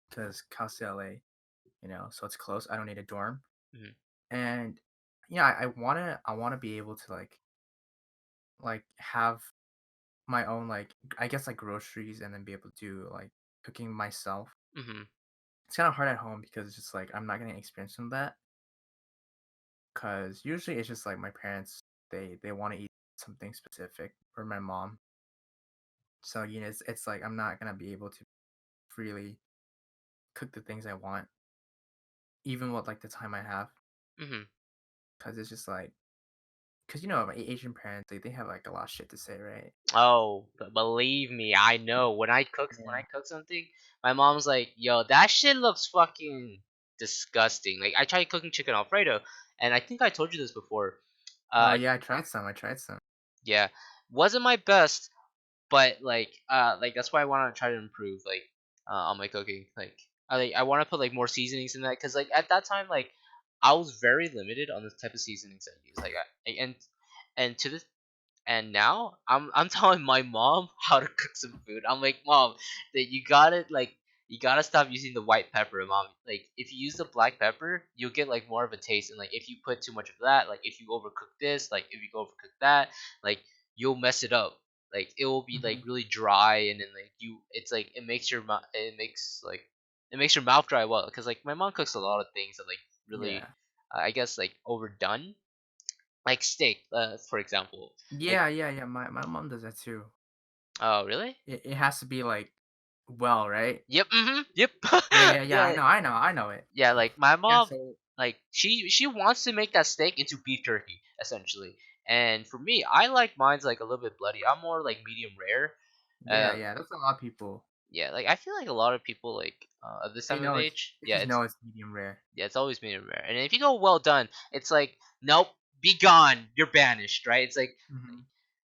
because Cal State LA, so it's close. I don't need a dorm, hmm and yeah, I wanna be able to like have my own I guess like groceries and then be able to do like cooking myself. hmm It's kind of hard at home because it's just like I'm not gonna experience some of that because usually it's just like my parents they want to eat something specific or my mom. So it's like I'm not gonna be able to freely cook the things I want even with like the time I have hmm because it's just like because my Asian parents they have like a lot of shit to say, right? Oh, believe me, I know. When I Yeah. cook something, my mom's like, "Yo, that shit looks fucking disgusting." Like I tried cooking chicken alfredo, and I think I told you this before. Oh Uh, yeah, I tried some. Yeah, wasn't my best, but like that's why I want to try to improve on my cooking. I want to put like more seasonings in that because like at that time like I was very limited on the type of seasonings I use. And to this and now I'm telling my mom how to cook some food. I'm like, Mom, that you gotta stop using the white pepper, Mom. Like if you use the black pepper, you'll get like more of a taste. And like if you put too much of that, like if you overcook this, like if you overcook that, like you'll mess it up. Like it will be like Hmm. really dry, and then like it's like it makes your mouth dry well. Because like my mom cooks a lot of things that like really, Yeah. I guess like overdone, like steak, for example. Like, Yeah, yeah, yeah. My mom does that too. oh really? It has to be like well, right? Yep. Mm-hmm. Yep. Yeah, yeah, yeah. Yeah. I know it. Yeah. Like my Yeah, mom, so like she wants to make that steak into beef jerky essentially. And for me, I like mine's like a little bit bloody. I'm more like medium rare. yeah, Uh, yeah. That's a lot of people. yeah. Like I feel like a lot of people at this They time of know age, they yeah, just know it's medium rare. it's always medium rare. And if you go well done, it's like nope, be gone, you're banished, right? It's Hmm.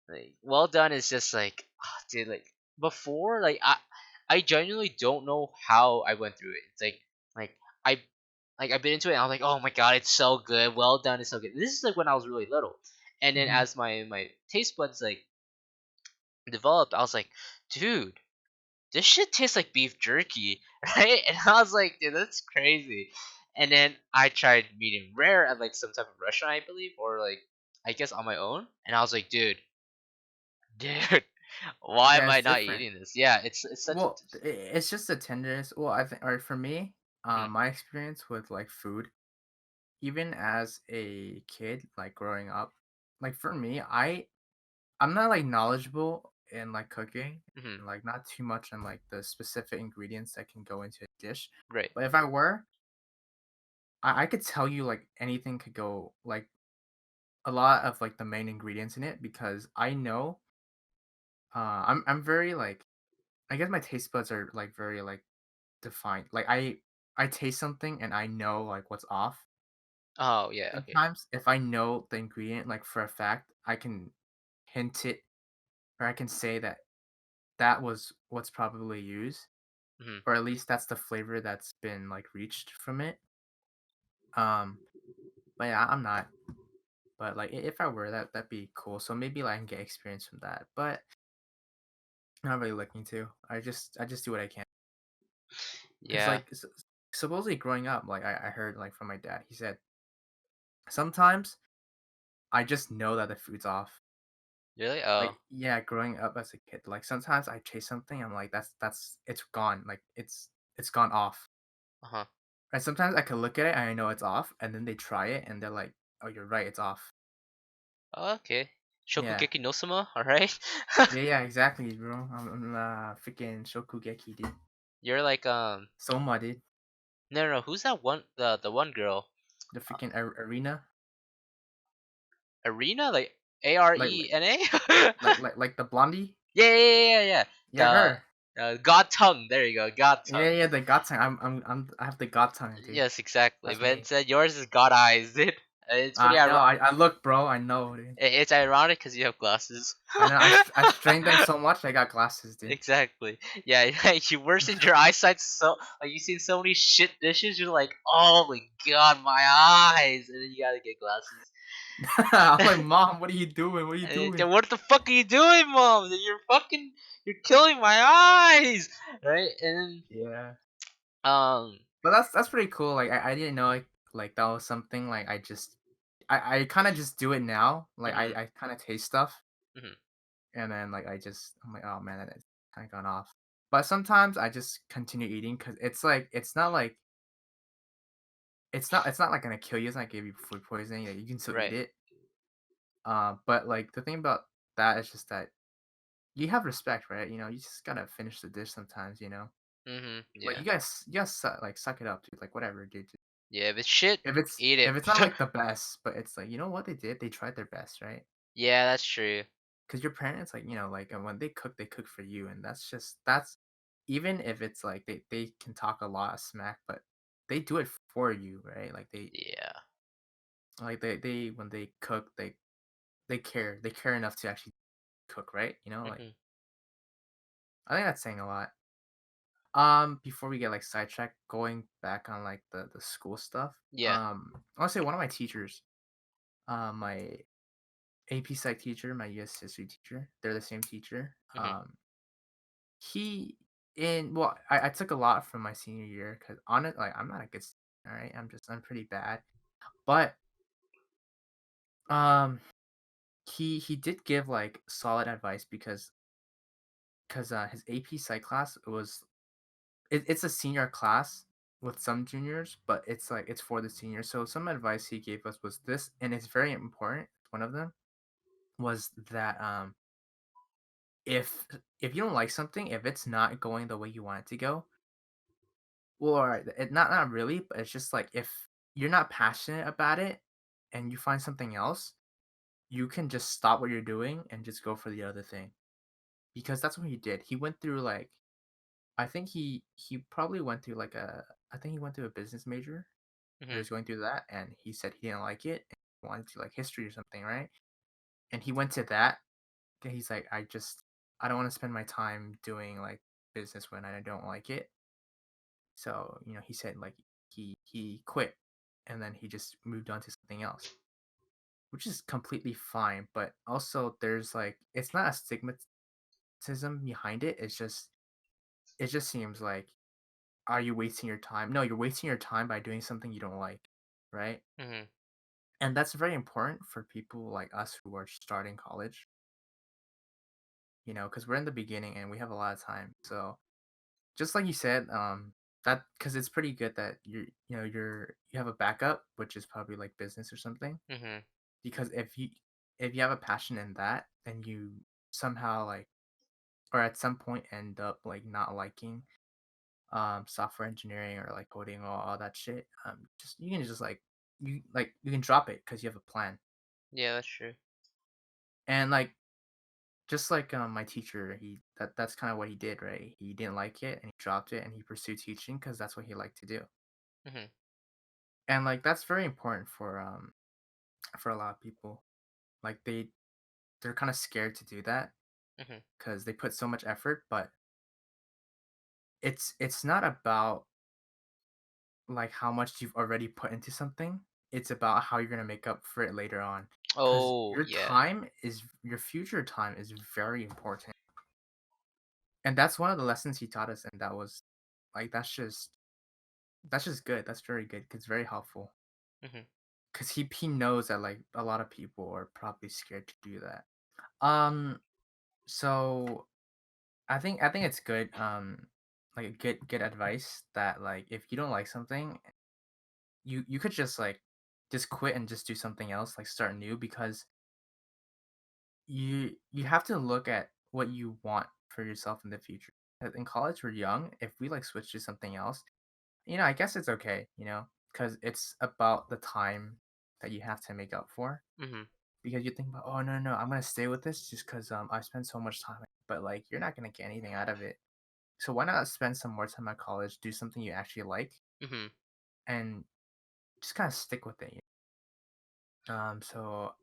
like well done is just like dude, like before I genuinely don't know how I went through it. It's like I I've been into it and I'm like, oh my god, it's so good. Well done, it's so good. This is like when I was really little. And then Hmm. as my taste buds like developed, I was like, dude, this shit tastes like beef jerky, right? And I was like, dude, that's crazy. And then I tried medium rare at like some type of restaurant, I believe, or like I guess on my own. And I was like, dude, why Yeah, am it's I not different. eating this? Yeah, it's such a Well, it's just the tenderness. Well, I think, or for me, mm, my experience with like food, even as a kid, like growing up, like for me, I'm not like knowledgeable in like cooking, mm, and, like not too much on like the specific ingredients that can go into a dish. right. But if I were, I could tell you like anything could go like a lot of like the main ingredients in it because I know I'm very like I guess my taste buds are like very like defined. Like I taste something and I know like what's off. Oh yeah, okay. Sometimes if I know the ingredient like for a fact, I can hint it or I can say that that was what's probably used Mm, or at least that's the flavor that's been like reached from it. Um but yeah, I'm not. But like if I were that'd be cool. So maybe like I can get experience from that. But I'm not really looking to. I just do what I can. Cause yeah. like supposedly growing up, like I heard like from my dad, he said sometimes I just know that the food's off. Really? Oh. Like yeah, growing up as a kid, like sometimes I taste something, I'm like that's it's gone, like it's gone off. Uh huh. And sometimes I can look at it and I know it's off, and then they try it and they're like, oh, you're right, it's off. Oh, okay. Yeah, Shokugeki no sama. All right. yeah, yeah, exactly, bro. I'm freaking Shokugeki, dude. You're like Soma, dude. no, who's that one the one girl? The freaking arena, Arena, like like like Arena. like the blondie. Yeah. Yeah, The her. God tongue. There you go. God tongue. Yeah, yeah, the god tongue. I have the god tongue, dude. Yes, exactly. That's But me. instead, yours is God eyes, dude. It's pretty I know. ironic. I look, bro. I know, dude. It's ironic because you have glasses. I know. I strained them so much. I got glasses, dude. Exactly. Yeah, you worsened your eyesight so like you've seen so many shit dishes. You're like, oh my god, my eyes, and then you gotta get glasses. I'm like, mom, what are you doing? What are you doing? Then what the fuck are you doing, mom? You're killing my eyes, right? And Yeah, then, but that's pretty cool. Like I didn't know like that was something like I kind of just do it now. Like mhm, I kind of taste stuff mhm, and then like I'm like, oh man, it's kind of gone off. But sometimes I just continue eating because it's like it's not like gonna kill you. It's not give you food poisoning. Like, you can still eat right, it. But like the thing about that is just that you have respect, right? You just gotta finish the dish sometimes. Like yeah, you guys like suck it up, dude. Like whatever, dude. yeah. If it's shit, If it's eat it. if it's not like the best, but it's like you know what they did? They tried their best, right? Yeah, that's true. Because your parents, like like when they cook for you, and that's even if it's like they can talk a lot of smack, but they do it for you, right? Like they Yeah, like they when they cook, They care enough to actually cook, right? You know, like Mhm. I think that's saying a lot. Before we get like sidetracked, going back on like the school stuff. Yeah. I want to say one of my teachers, my AP Psych teacher, my US history teacher, they're the same teacher. Mhm. He in well, I took a lot from my senior year because on it, like I'm not a good student, all right. I'm pretty bad, but um, he did give like solid advice because his AP Psych class was it's a senior class with some juniors, but it's like it's for the seniors. So some advice he gave us was this, and it's very important. One of them was that if if you don't like something, if it's not going the way you want it to go, or it not really, but it's just like if you're not passionate about it and you find something else, you can just stop what you're doing and just go for the other thing. Because that's what he did. He went through like I think he probably went through like a I think he went through a business major. He Mhm. was going through that and he said he didn't like it and he wanted to like history or something, right? And he went to that. And he's like, I don't want to spend my time doing like business when I don't like it. So, you know, he said like he quit and then he just moved on to something else, which is completely fine. But also there's like it's not a stigmatism behind it. It just seems like are you wasting your time? No, you're wasting your time by doing something you don't like, right? Mhm. And that's very important for people like us who are starting college, you know, because we're in the beginning and we have a lot of time. So just like you said, that because it's pretty good that you know you have a backup, which is probably like business or something. Mhm. Because if you have a passion in that and you somehow like or at some point end up like not liking software engineering or like coding or all that shit, just you can just like you can drop it because you have a plan. Yeah, that's true. And like just like my teacher, that's kind of what he did, right? He didn't like it and he dropped it and he pursued teaching because that's what he liked to do. Mhm. And like that's very important for a lot of people. Like they're kind of scared to do that Mhm. because they put so much effort, but it's not about like how much you've already put into something. It's about how you're gonna make up for it later on. Because Oh, yeah. your future time is very important. And that's one of the lessons he taught us, and that was like that's just good. That's very good. 'Cause it's very helpful. Mhm. Cause he knows that like a lot of people are probably scared to do that. Um so I think it's good, like good advice that like if you don't like something, you could just like just quit and just do something else, like start new because you have to look at what you want for yourself in the future. In college, we're young. If we like switch to something else, you know, I guess it's okay, you know, because it's about the time that you have to make up for. Mhm. Because you think about, oh no, I'm gonna stay with this just because I spent so much time, but like you're not gonna get anything out of it. So why not spend some more time at college, do something you actually like, Mhm. and just kind of stick with it. So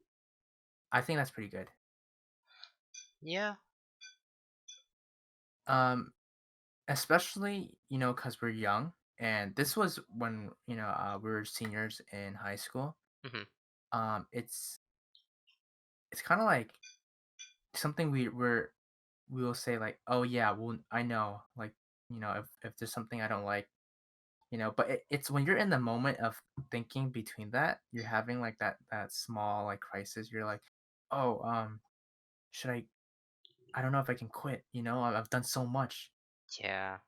I think that's pretty good. Yeah. Um, especially you know because we're young, and this was when you know we were seniors in high school. Mhm. It's kind of like something we will say like, oh yeah, well I know, like you know if there's something I don't like, you know, but it's when you're in the moment of thinking between that, you're having like that small like crisis. You're like, oh should I don't know if I can quit, you know, I've done so much. Yeah.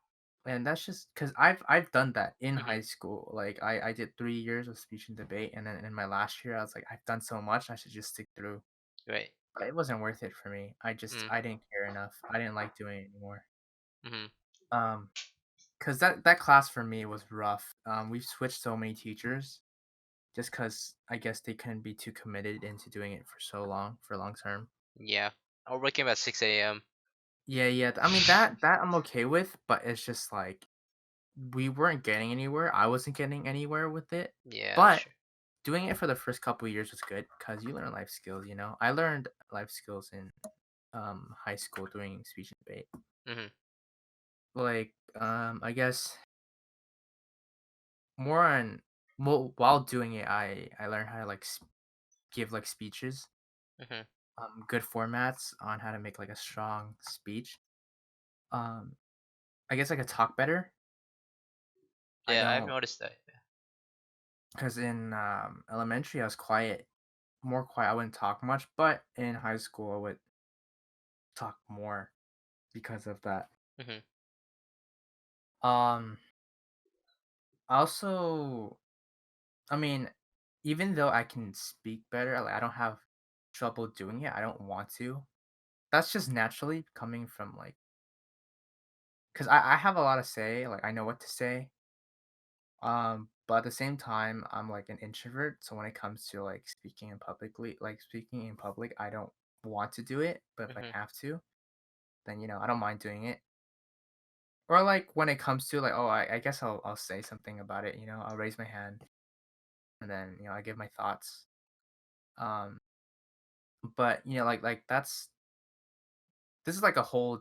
And that's just because I've done that in Mhm. high school. Like I did 3 years of speech and debate, and then in my last year, I was like, I've done so much, I should just stick through. Right. But it wasn't worth it for me. Mm. I didn't care enough. I didn't like doing it anymore. Mhm. Um, because that class for me was rough. We've switched so many teachers just because I guess they couldn't be too committed into doing it for so long, for long term. Yeah. Or waking up at 6 a.m. Yeah. I mean that I'm okay with, but it's just like we weren't getting anywhere. I wasn't getting anywhere with it. Yeah, that's But true. doing it for the first couple of years was good because you learn life skills. I learned life skills in high school doing speech and debate. Mhm. Like I guess more on well while doing it, I learned how to like give like speeches, Mhm. good formats on how to make like a strong speech. Um, I guess I could talk better. I Yeah, I've don't noticed that. because in elementary I was quiet, more quiet. I wouldn't talk much, but in high school I would talk more because of that. Mhm. Um, also, I mean, even though I can speak better, like I don't have trouble doing it. I don't want to. That's just naturally coming from like, because I have a lot to say. Like I know what to say. But at the same time, I'm like an introvert. So when it comes to like speaking in public, I don't want to do it. But if I Mhm. have to, then I don't mind doing it. Or like when it comes to like, oh, I guess I'll say something about it. I'll raise my hand and then I give my thoughts. Um, but like this is like a whole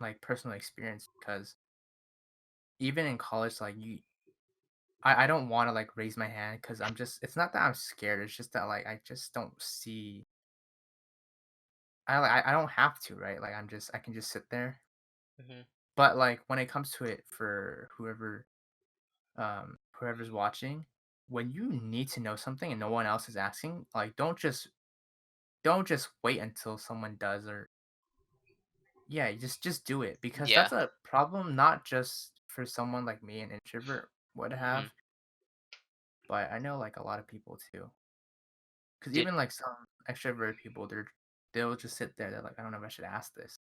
like personal experience because even in college, like I don't want to like raise my hand because it's not that I'm scared. It's just that like I just don't see. I don't have to, right? Like I can just sit there. Mhm. But like when it comes to it for whoever's watching, when you need to know something and no one else is asking, like don't just wait until someone does, or yeah, just do it because Yeah. that's a problem not just for someone like me, an introvert would Mhm. have, but I know like a lot of people too. Because Did even like some extroverted people, they'll just sit there. They're like, I don't know if I should ask this.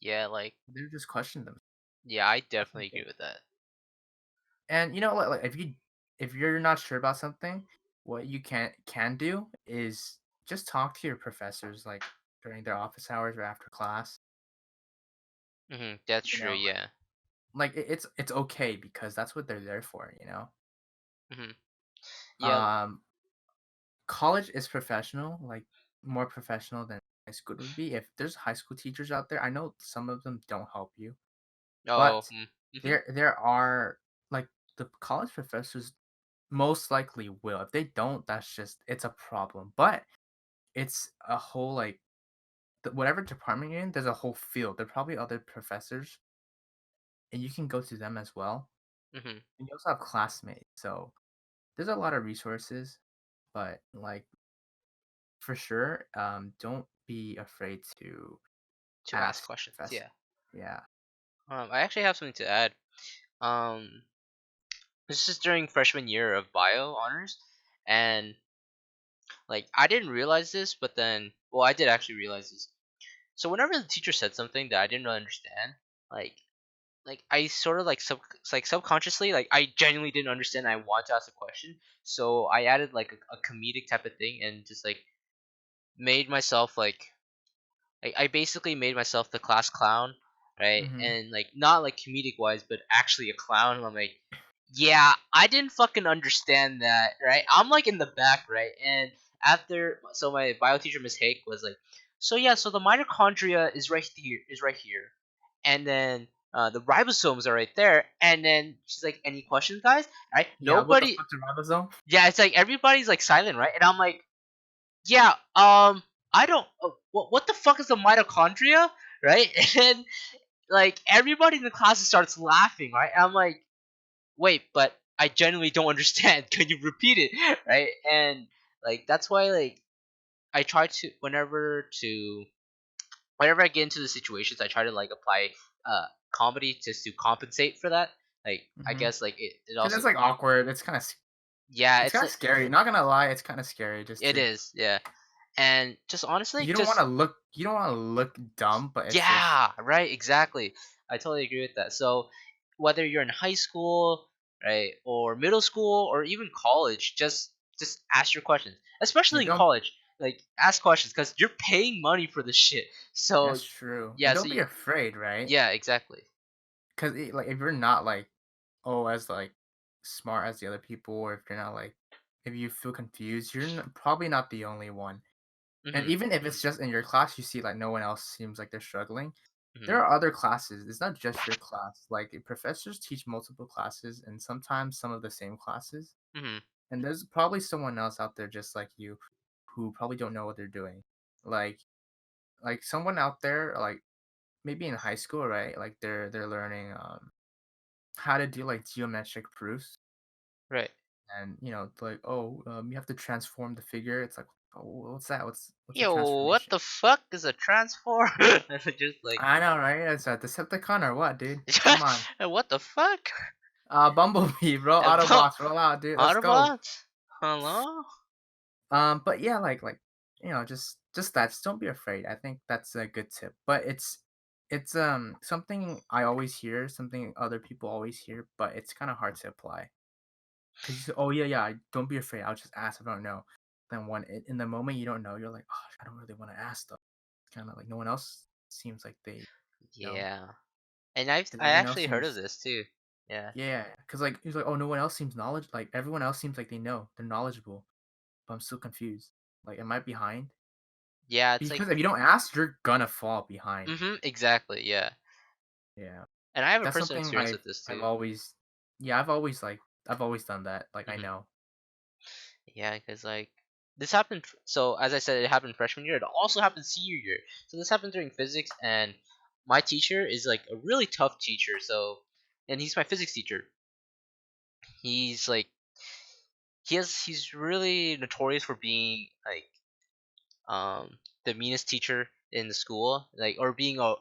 yeah, like They'll just question them. yeah, I That's definitely agree okay. with that. And like if you're not sure about something, what you can do is just talk to your professors like during their office hours or after class. Mhm. That's You true. know, Yeah. it's okay because that's what they're there for. Mhm. Yeah. Um, college is professional, like more professional than high school would be. If there's high school teachers out there, I know some of them don't help you, Oh. but Mhm. there are like the college professors most likely will. If they don't, it's a problem. But it's a whole like whatever department you're in, there's a whole field. There are probably other professors, and you can go to them as well. Mhm. And you also have classmates, so there's a lot of resources. But like for sure, don't be afraid to To ask ask questions. professors. Yeah. Yeah. I actually have something to add. Um, this is during freshman year of bio honors, and like I didn't realize this, but then, well, I did actually realize this. So whenever the teacher said something that I didn't really understand, like I sort of like subconsciously, like I genuinely didn't understand. I want to ask a question, so I added like a comedic type of thing and just like made myself like I basically made myself the class clown, right? Mm-hmm. And like not like comedic wise, but actually a clown. And I'm like, yeah, I didn't fucking understand that, right? I'm like in the back, right? And after, so my bio teacher Miss Hake was like, so yeah, so the mitochondria is right here, and then the ribosomes are right there, and then she's like, any questions, guys? Right? Yeah. What the Nobody. fuck's a ribosome? Yeah, it's like everybody's like silent, right? And I'm like, yeah, I don't. What the fuck is a mitochondria, right? And like everybody in the class starts laughing, right? And I'm like, wait, but I genuinely don't understand. Can you repeat it, right? And like that's why like I try whenever I get into the situations, I try to like apply comedy just to compensate for that. Like I Mm-hmm. guess like it Cause also it's like awkward. yeah, It's kind of scary. Not gonna lie, it's kind of scary just it to. is, yeah, and just honestly You don't want just to look. You don't want to look dumb, but it's just yeah, right, exactly. I totally agree with that. So whether you're in high school, right, or middle school, or even college, just ask your questions. you Especially in don't. college, like ask questions because you're paying money for this shit. So That's true, and yeah, don't be afraid, right? yeah, exactly. Because like if you're not like as like smart as the other people, or if you're not like if you feel confused, you're probably not the only one. And Mhm. even if it's just in your class, you see like no one else seems like they're struggling. Mhm. There are other classes. It's not just your class. Like professors teach multiple classes and sometimes some of the same classes. Mhm. And there's probably someone else out there just like you who probably don't know what they're doing. Like like someone out there like maybe in high school, right? Like they're learning how to do like geometric proofs Right. and like oh you have to transform the figure. It's like oh what's that? What's a Yo, what transformation? the fuck is a transform? Just like I know, right? It's a Decepticon or what, dude? Come on. what the fuck? Bumblebee, bro. Autobots, roll out, dude. Let's go. Autobots? Hello? But yeah, like just that. Just don't be afraid. I think that's a good tip. But it's something I always hear, something other people always hear, but it's kind of hard to apply. Cause you say, oh yeah, don't be afraid. I'll just ask if I don't know. Then in the moment you don't know, you're like, oh, I don't really want to ask though. It's kind of like no one else seems like they know. Yeah. And I Everyone else actually heard of seems this too. Yeah. yeah, cause like he's like, "Oh, no one else seems knowledge like, everyone else seems like they know, they're knowledgeable, but I'm still confused. Like, am I behind?" Yeah, it's like Because if you don't ask, you're gonna fall behind. exactly, yeah. Yeah. And I have a That's personal something experience with this I've too. always yeah, I've always done that, like, I Mhm. know. Yeah, because like this happened. So as I said, it happened freshman year. It also happened senior year. So this happened during physics, and my teacher is like a really tough teacher. So, and he's my physics teacher. He's like he's really notorious for being like the meanest teacher in the school, like or being a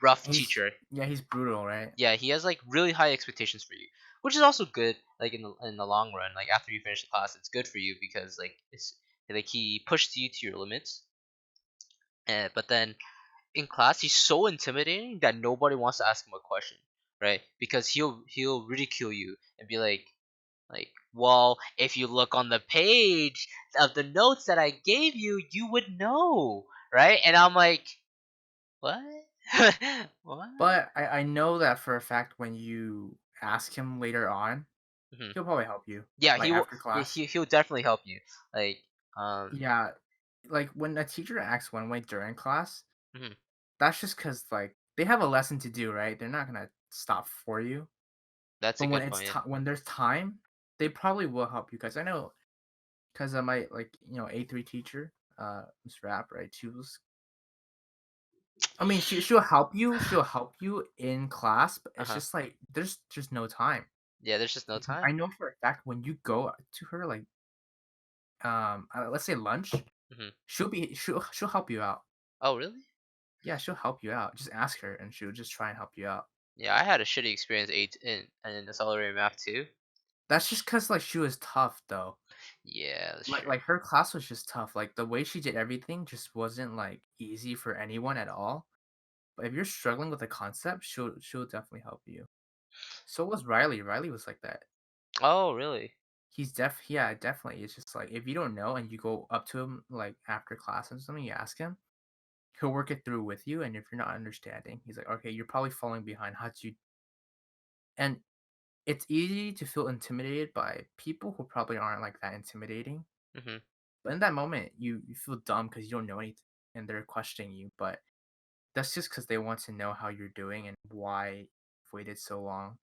rough teacher. He's brutal, right? Yeah, he has like really high expectations for you, which is also good. Like in the long run, like after you finish the class, it's good for you because like it's like he pushed you to your limits. But then in class, he's so intimidating that nobody wants to ask him a question, right? Because he'll ridicule you and be like, well, if you look on the page of the notes that I gave you, you would know, right? And I'm like, what? What? But I know that for a fact when you ask him later on, Hmm. he'll probably help you, Yeah, like, he will. after Yeah, class. he'll definitely help you. Like, um, Yeah, like, when a teacher acts one way during class, mhm, that's just because like, they have a lesson to do, right? They're not gonna stop for you. that's a But when good point. when there's time, they probably will help you. Cause I know, cause my, like, A3 teacher, Miss Rap, right? She was I mean, she'll help you in class, but Uh it's huh. just like, there's just no time. Yeah, there's just no time. I know for a fact when you go to her, like, let's say lunch, Hmm. she'll help you out. Oh, really? Yeah, she'll help you out. Just ask her, and she'll just try and help you out. Yeah, I had a shitty experience eight in accelerated math too. That's just cause like, she was tough, though. Yeah, that's Like, true. her class was just tough, like, the way she did everything just wasn't, like, easy for anyone at all, but if you're struggling with a concept, she'll definitely help you. So was Riley was like that. Oh, really? Yeah, definitely, it's just, like, if you don't know and you go up to him, like, after class or something, you ask him, he'll work it through with you, and if you're not understanding, he's like, "Okay, you're probably falling behind, how'd you" and it's easy to feel intimidated by people who probably aren't, like, that intimidating, Hmm. but in that moment, you feel dumb because you don't know anything, and they're questioning you, but that's just because they want to know how you're doing and why you've waited so long,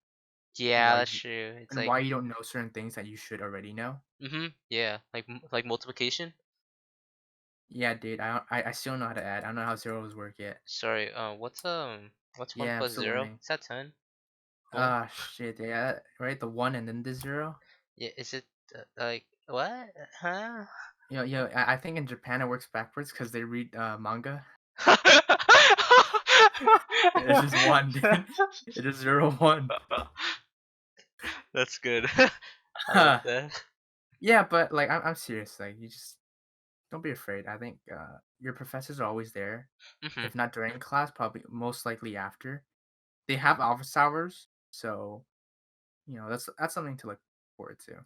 Yeah, why that's you true. It's and like, why you don't know certain things that you should already know. yeah, like multiplication. Yeah, dude, I still don't know how to add. I don't know how zeros work yet. Sorry. What's one Yeah, I'm plus still zero? learning. Is that 10? What? Ah, shit, yeah, right, the 1 and then the 0? Yeah. Is it like what? Huh? I think in Japan it works backwards because they read, manga. It's just 1, dude. It's just 0, 1. That's good. I like that. Yeah, but, like, I'm serious, like, you just don't be afraid. I think, your professors are always there. Hmm. If not during class, probably most likely after. They have office hours, so, that's something to look forward to.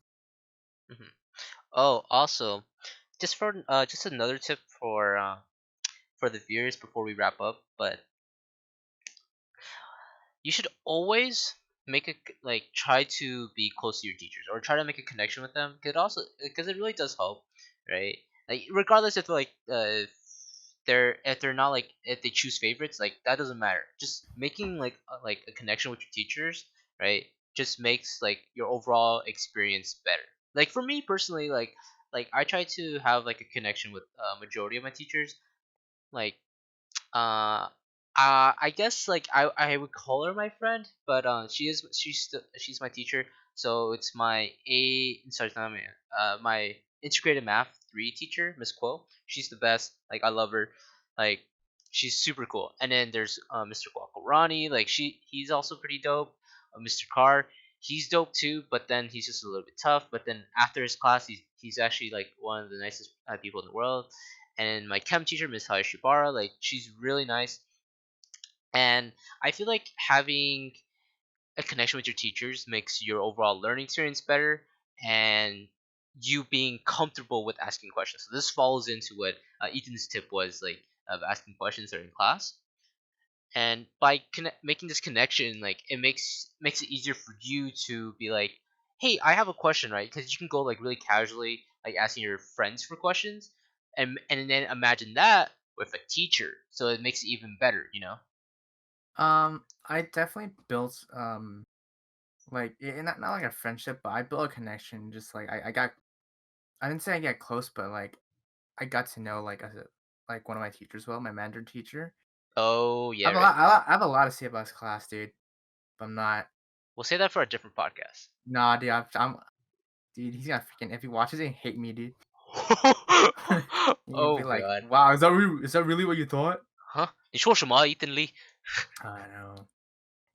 Hmm. Oh, also, just another tip for the viewers before we wrap up, but you should always. like try to be close to your teachers or try to make a connection with them. Could also because it really does help, right? Like regardless if like if they're not like if they choose favorites, like that doesn't matter. Just making like a connection with your teachers, right? Just makes like your overall experience better. Like for me personally, like I try to have like a connection with majority of my teachers. Like uh, I guess like I would call her my friend, but she's my teacher. So it's my sorry, not my my integrated math 3 teacher, Miss Quill. She's the best. Like I love her. Like she's super cool. And then there's Mr. Guacarani. Like he's also pretty dope. Mr. Carr, he's dope too, but then he's just a little bit tough. But then after his class, he's actually like one of the nicest people in the world. And my chem teacher, Miss Hayashibara, like she's really nice. And I feel like having a connection with your teachers makes your overall learning experience better, and you being comfortable with asking questions. So this falls into what Ethan's tip was like of asking questions during class. And by making this connection, like it makes it easier for you to be like, hey, I have a question, right? Because you can go like really casually like asking your friends for questions, and then imagine that with a teacher, so it makes it even better, you know. I definitely built like not like a friendship, but I built a connection. Just like I got, I didn't say I get close, but like I got to know like one of my teachers well, my Mandarin teacher. Oh I yeah, have a right. lot, I have a lot to say about his class, dude. But I'm not. We'll say that for a different podcast. Nah, dude. Dude. He's gonna freaking if he watches it, hate me, dude. He'd Oh be like, god. "Wow, is that really what you thought?" 哈，你说什么，Ethan Lee？I know.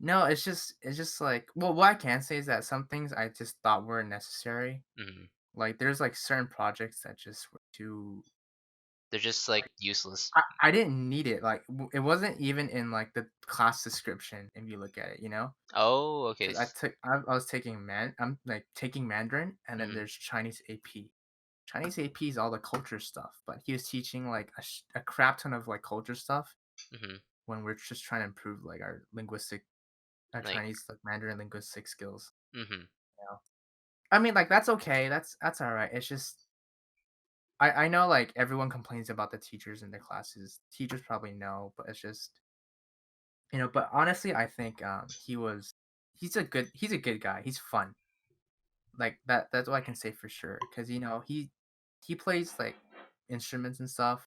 No, it's just like well, what I can say is that some things I just thought were necessary. Mhm. Like there's like certain projects that just were too They're just like like useless. I didn't need it. Like it wasn't even in like the class description if you look at it, you know? Oh, okay. Because I was taking I'm like taking Mandarin and then Mhm. there's Chinese AP. Chinese AP is all the culture stuff, but he was teaching like a crap ton of like culture stuff Mhm. when we're just trying to improve like our Like. Chinese like Mandarin linguistic skills. Mhm. You know? I mean, like that's okay. That's all right. It's just I know like everyone complains about the teachers in their classes. Teachers probably know, but it's just But honestly, I think he's a good guy. He's fun. Like that's what I can say for sure. Cause he plays like instruments and stuff.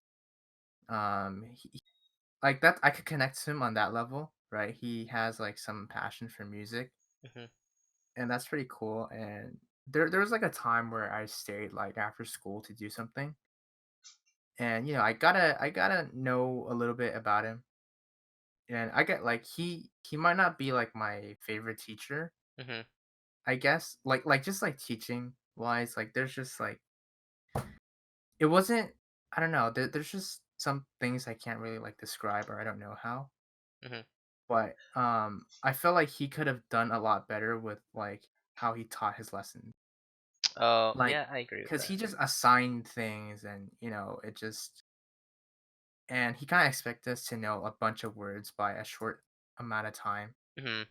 Like that I could connect to him on that level, right? He has like some passion for music, Mhm. and that's pretty cool. And there was like a time where I stayed like after school to do something, and I gotta know a little bit about him. And I get like he might not be like my favorite teacher, Mhm. I guess. Like just like teaching wise, like there's just like it wasn't I don't know, there's just some things I can't really like describe or I don't know how. Mhm. But I felt like he could have done a lot better with like how he taught his lessons. Oh, Like yeah, I agree with because that. he just assigned things and it just and he kind of expected us to know a bunch of words by a short amount of time. Mhm.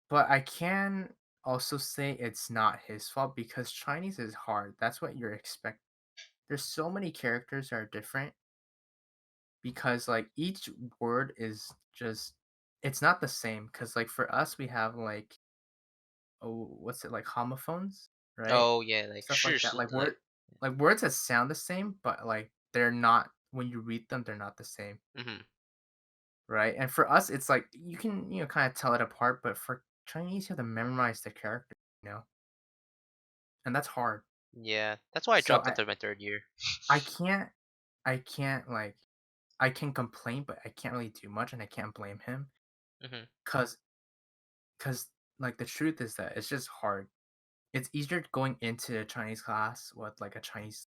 But I can also say it's not his fault because Chinese is hard. That's what you're expect. There's so many characters that are different because like each word is just it's not the same because like for us we have like what's it like homophones, right? Oh, yeah, like Stuff like 是 that.是 like. Like words that sound the same, but like they're not when you read them, they're not the same, Mhm. right? And for us, it's like you can kind of tell it apart, but for Chinese, you have to memorize the character, you know, and that's hard. Yeah, that's why I So dropped after my 3rd year. I can't I can't like I can complain, but I can't really do much, and I can't blame him Mhm. because because like the truth is that it's just hard. It's easier going into a Chinese class with like a Chinese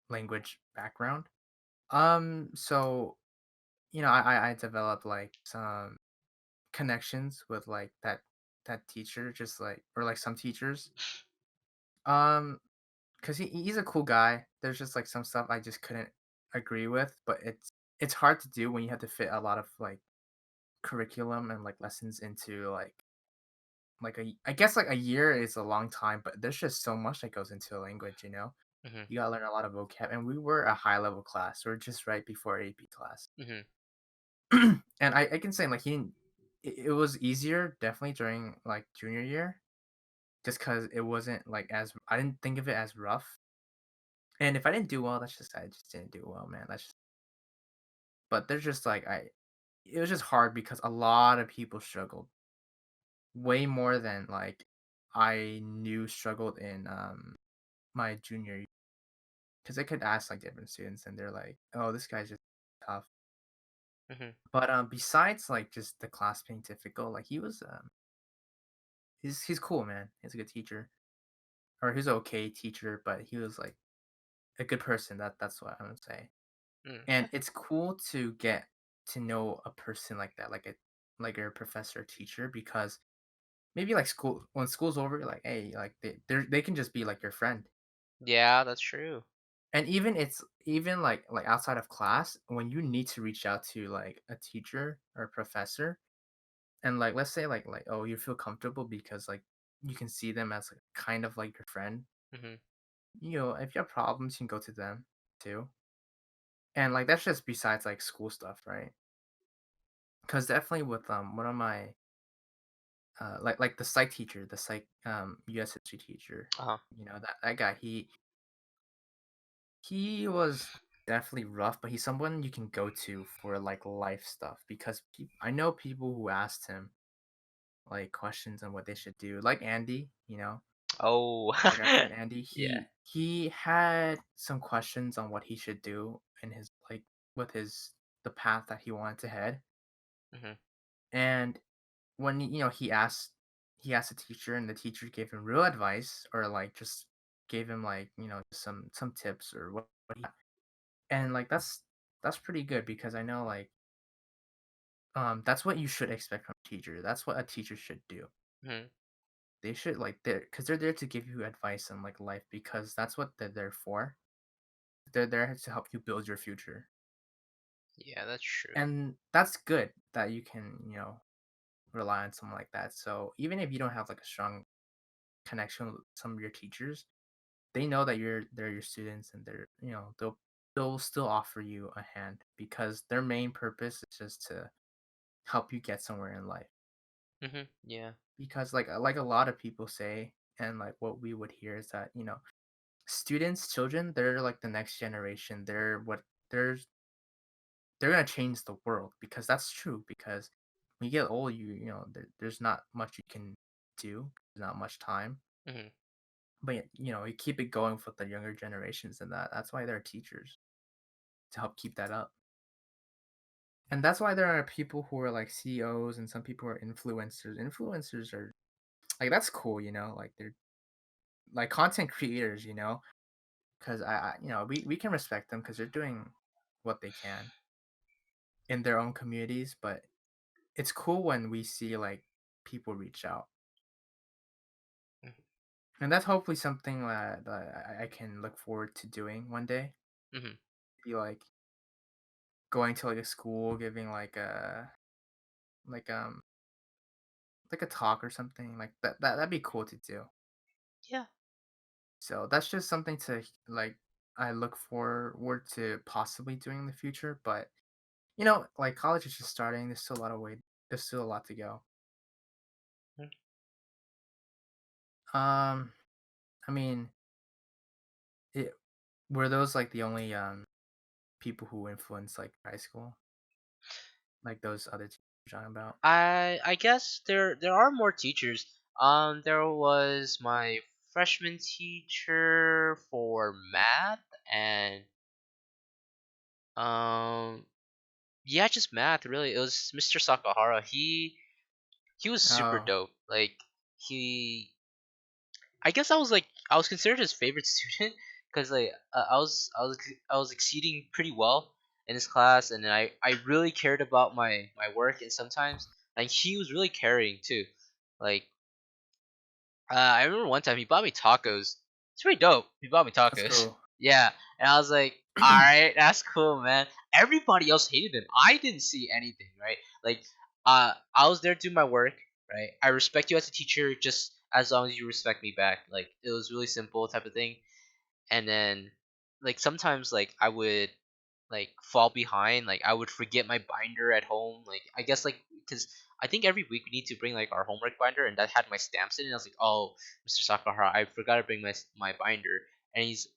language background. So I developed like some connections with like that teacher, just like or like some teachers. Um, because he's a cool guy. There's just like some stuff I just couldn't agree with, but it's hard to do when you have to fit a lot of like curriculum and like lessons into like like I guess like a year is a long time, but there's just so much that goes into a language, you know. Mhm. You gotta learn a lot of vocab, and we were a high level class. We're just right before AP class, Mhm. and I can say like it was easier definitely during like junior year, just because it wasn't like as I didn't think of it as rough. And if I didn't do well, that's just I just didn't do well, man. That's just, but there's just like it was just hard because a lot of people struggled way more than like I knew struggled in my junior year. Because I could ask like different students and they're like, "Oh, this guy's just tough." Mhm. But besides like just the class being difficult, like he's cool, man. He's a good teacher, or he's an okay teacher, but he was like a good person. That's what I would say. Mm. And Yeah. it's cool to get to know a person like that, like a professor or teacher, because maybe like school when school's over, you're like, hey, like they can just be like your friend. Yeah, that's true. And even it's even like outside of class, when you need to reach out to like a teacher or a professor, and like let's say like oh you feel comfortable because like you can see them as like, kind of like your friend. Mhm. You know, if you have problems, you can go to them too. And like that's just besides like school stuff, right? Because definitely with one of my like the psych teacher, the psych US history teacher, Uh-huh. you know that guy he was definitely rough, but he's someone you can go to for like life stuff because I know people who asked him like questions on what they should do, like Andy, you know, Oh. like our friend Andy. Yeah. He had some questions on what he should do in his like with his the path that he wanted to head, Mhm. and when you know he asked the teacher, and the teacher gave him real advice or like just gave him like you know some tips or what he, and like that's pretty good because I know like that's what you should expect from a teacher. That's what a teacher should do. Mhm. They should like they're there to give you advice on like life because that's what they're there for. They're there to help you build your future. Yeah, that's true. And that's good that you can, you know, rely on someone like that. So even if you don't have like a strong connection with some of your teachers, they know that they're your students and they're, you know, they'll still offer you a hand because their main purpose is just to help you get somewhere in life. Mhm. Yeah. Because like a lot of people say and like what we would hear is that, you know, students, children, they're like the next generation. They're they're gonna change the world because that's true. Because when you get old, you know there's not much you can do. There's not much time. Mhm. But you know you keep it going for the younger generations, and that's why there are teachers to help keep that up. And that's why there are people who are like CEOs and some people are influencers. Influencers are like that's cool, you know, like they're like content creators, you know, because I you know we can respect them because they're doing what they can in their own communities, but it's cool when we see like people reach out, Mhm. and that's hopefully something that I can look forward to doing one day. Mhm. Be like going to like a school, giving like like a talk or something like that'd be cool to do. Yeah. So that's just something to like I look forward to possibly doing in the future. But you know, like college is just starting. There's still a lot of way. There's still a lot to go. Mhm. Um, I mean, it, were those like the only people who influenced like high school, like those other teachers you're talking about? I guess there are more teachers. There was my freshman teacher for math and um yeah, just math really. It was Mr. Sakahara. He was super Oh, dope. Like he I guess I was considered his favorite student because like I was exceeding pretty well in his class, and then I really cared about my work, and sometimes like he was really caring too. Like I remember one time he bought me tacos. It's pretty dope. He bought me that's tacos. cool. Yeah, and I was like, all right, that's cool, man. Everybody else hated him. I didn't see anything, right? Like I was there doing my work, right? I respect you as a teacher just as long as you respect me back. Like it was really simple type of thing. And then like sometimes like I would like fall behind, like I would forget my binder at home, like I guess like because I think every week we need to bring like our homework binder, and that had my stamps in it, and I was like, oh, Mr. Sakahara, I forgot to bring my binder. And he's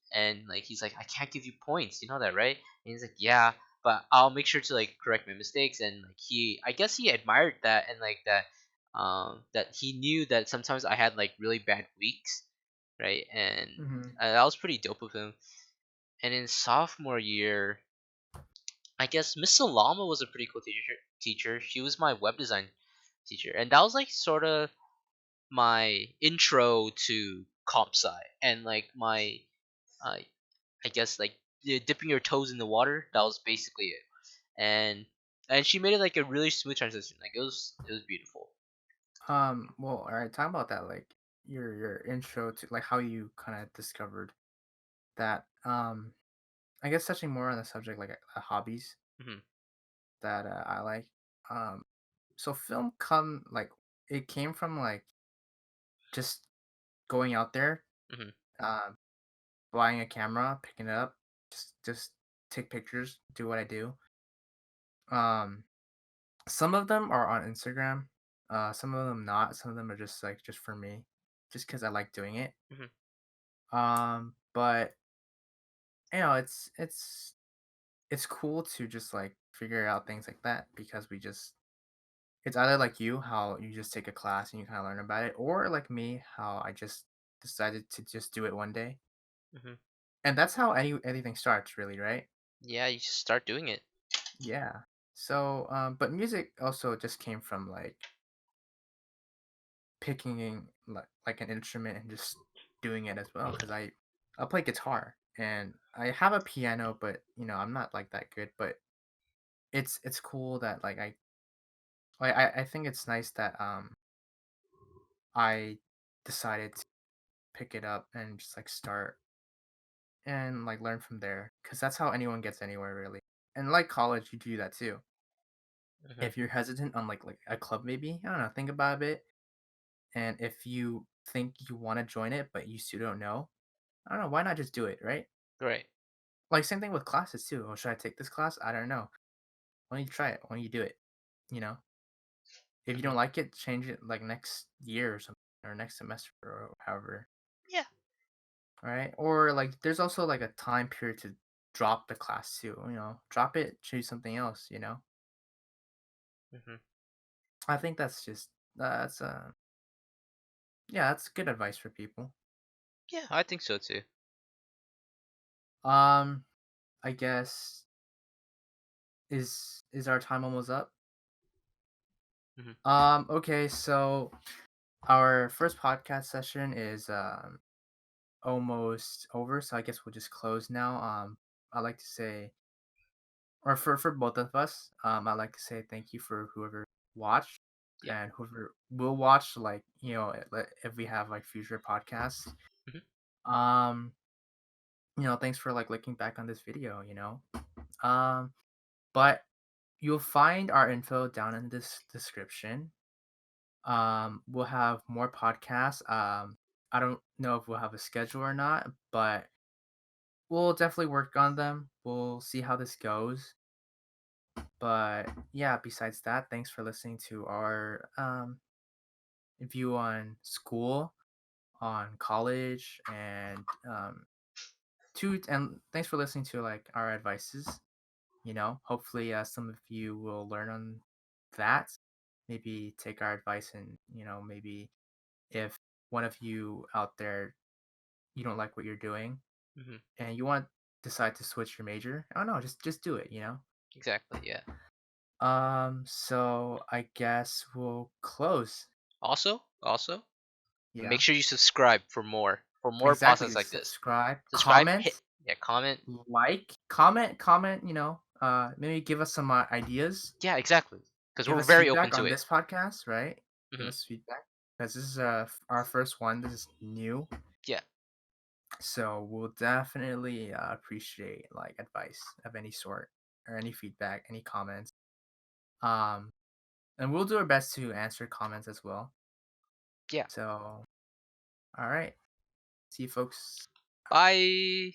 like, I can't give you points, you know that, right? And he's like, yeah, but I'll make sure to like correct my mistakes. And like I guess he admired that, and like that he knew that sometimes I had like really bad weeks, right? And Mm-hmm. that was pretty dope of him. And in sophomore year, I guess Miss Salama was a pretty cool teacher. She was my web design teacher, and that was like sort of my intro to comp sci, and like my uh, I guess like dipping your toes in the water. That was basically it. And she made it like a really smooth transition. Like it was beautiful. Well, all right, talking about that, like your intro to like how you kind of discovered that. I guess touching more on the subject, like hobbies Hmm. that I like. Um, so film come like it came from like just going out there, Hmm. um, buying a camera, picking it up, just take pictures, do what I do. Um, some of them are on Instagram, some of them not. Some of them are just like just for me, just because I like doing it. Hmm. But it's cool to just like figure out things like that because we just it's either like you how you just take a class and you kind of learn about it, or like me how I just decided to just do it one day, Hmm. and that's how anything starts, really, right? Yeah, you should start doing it. Yeah. So, but music also just came from like picking like an instrument and just doing it as well because I play guitar and I have a piano, but I'm not like that good, but it's cool that like I think it's nice that I decided to pick it up and just like start and like learn from there because that's how anyone gets anywhere, really. And like college, you do that too. Hmm. If you're hesitant on like a club, maybe I don't know, think about it. And if you think you want to join it but you still don't know, I don't know, why not just do it, right? Right. Like same thing with classes too. Oh, should I take this class? I don't know. Why don't you try it? Why don't you do it? You know, if you Hmm. don't like it, change it like next year or something, or next semester or however. Yeah. Right? Or like there's also like a time period to drop the class too, drop it, choose something else, Hmm. I think that's yeah, that's good advice for people. Yeah, I think so too. Um I guess is our time almost up? Hmm. Okay, so our first podcast session is almost over, so I guess we'll just close now. I like to say, or for both of us, I like to say thank you for whoever watched Yeah. and whoever will watch. Like if we have like future podcasts, Hmm. um, thanks for like looking back on this video. Um, but you'll find our info down in this description. We'll have more podcasts. I don't know if we'll have a schedule or not, but we'll definitely work on them. We'll see how this goes. But yeah, besides that, thanks for listening to our view on school, on college, and thanks for listening to like our advices. Hopefully, some of you will learn on that. Maybe take our advice and maybe if one of you out there you don't like what you're doing Hmm. and you want to decide to switch your major, I don't know, just do it. Exactly. Yeah. So I guess we'll close. Also, make Yeah, sure you subscribe for more podcasts exactly. like this. Subscribe, Subscribe, hit comment, yeah, comment. comment. Maybe give us some ideas. Yeah, exactly. Because Give we're us very open feedback to on it. this podcast, right? Give Hmm. us feedback because this is our first one. This is new, Yeah. so we'll definitely appreciate like advice of any sort or any feedback, any comments. Um, and we'll do our best to answer comments as well. Yeah. So, all right. See you folks. Bye.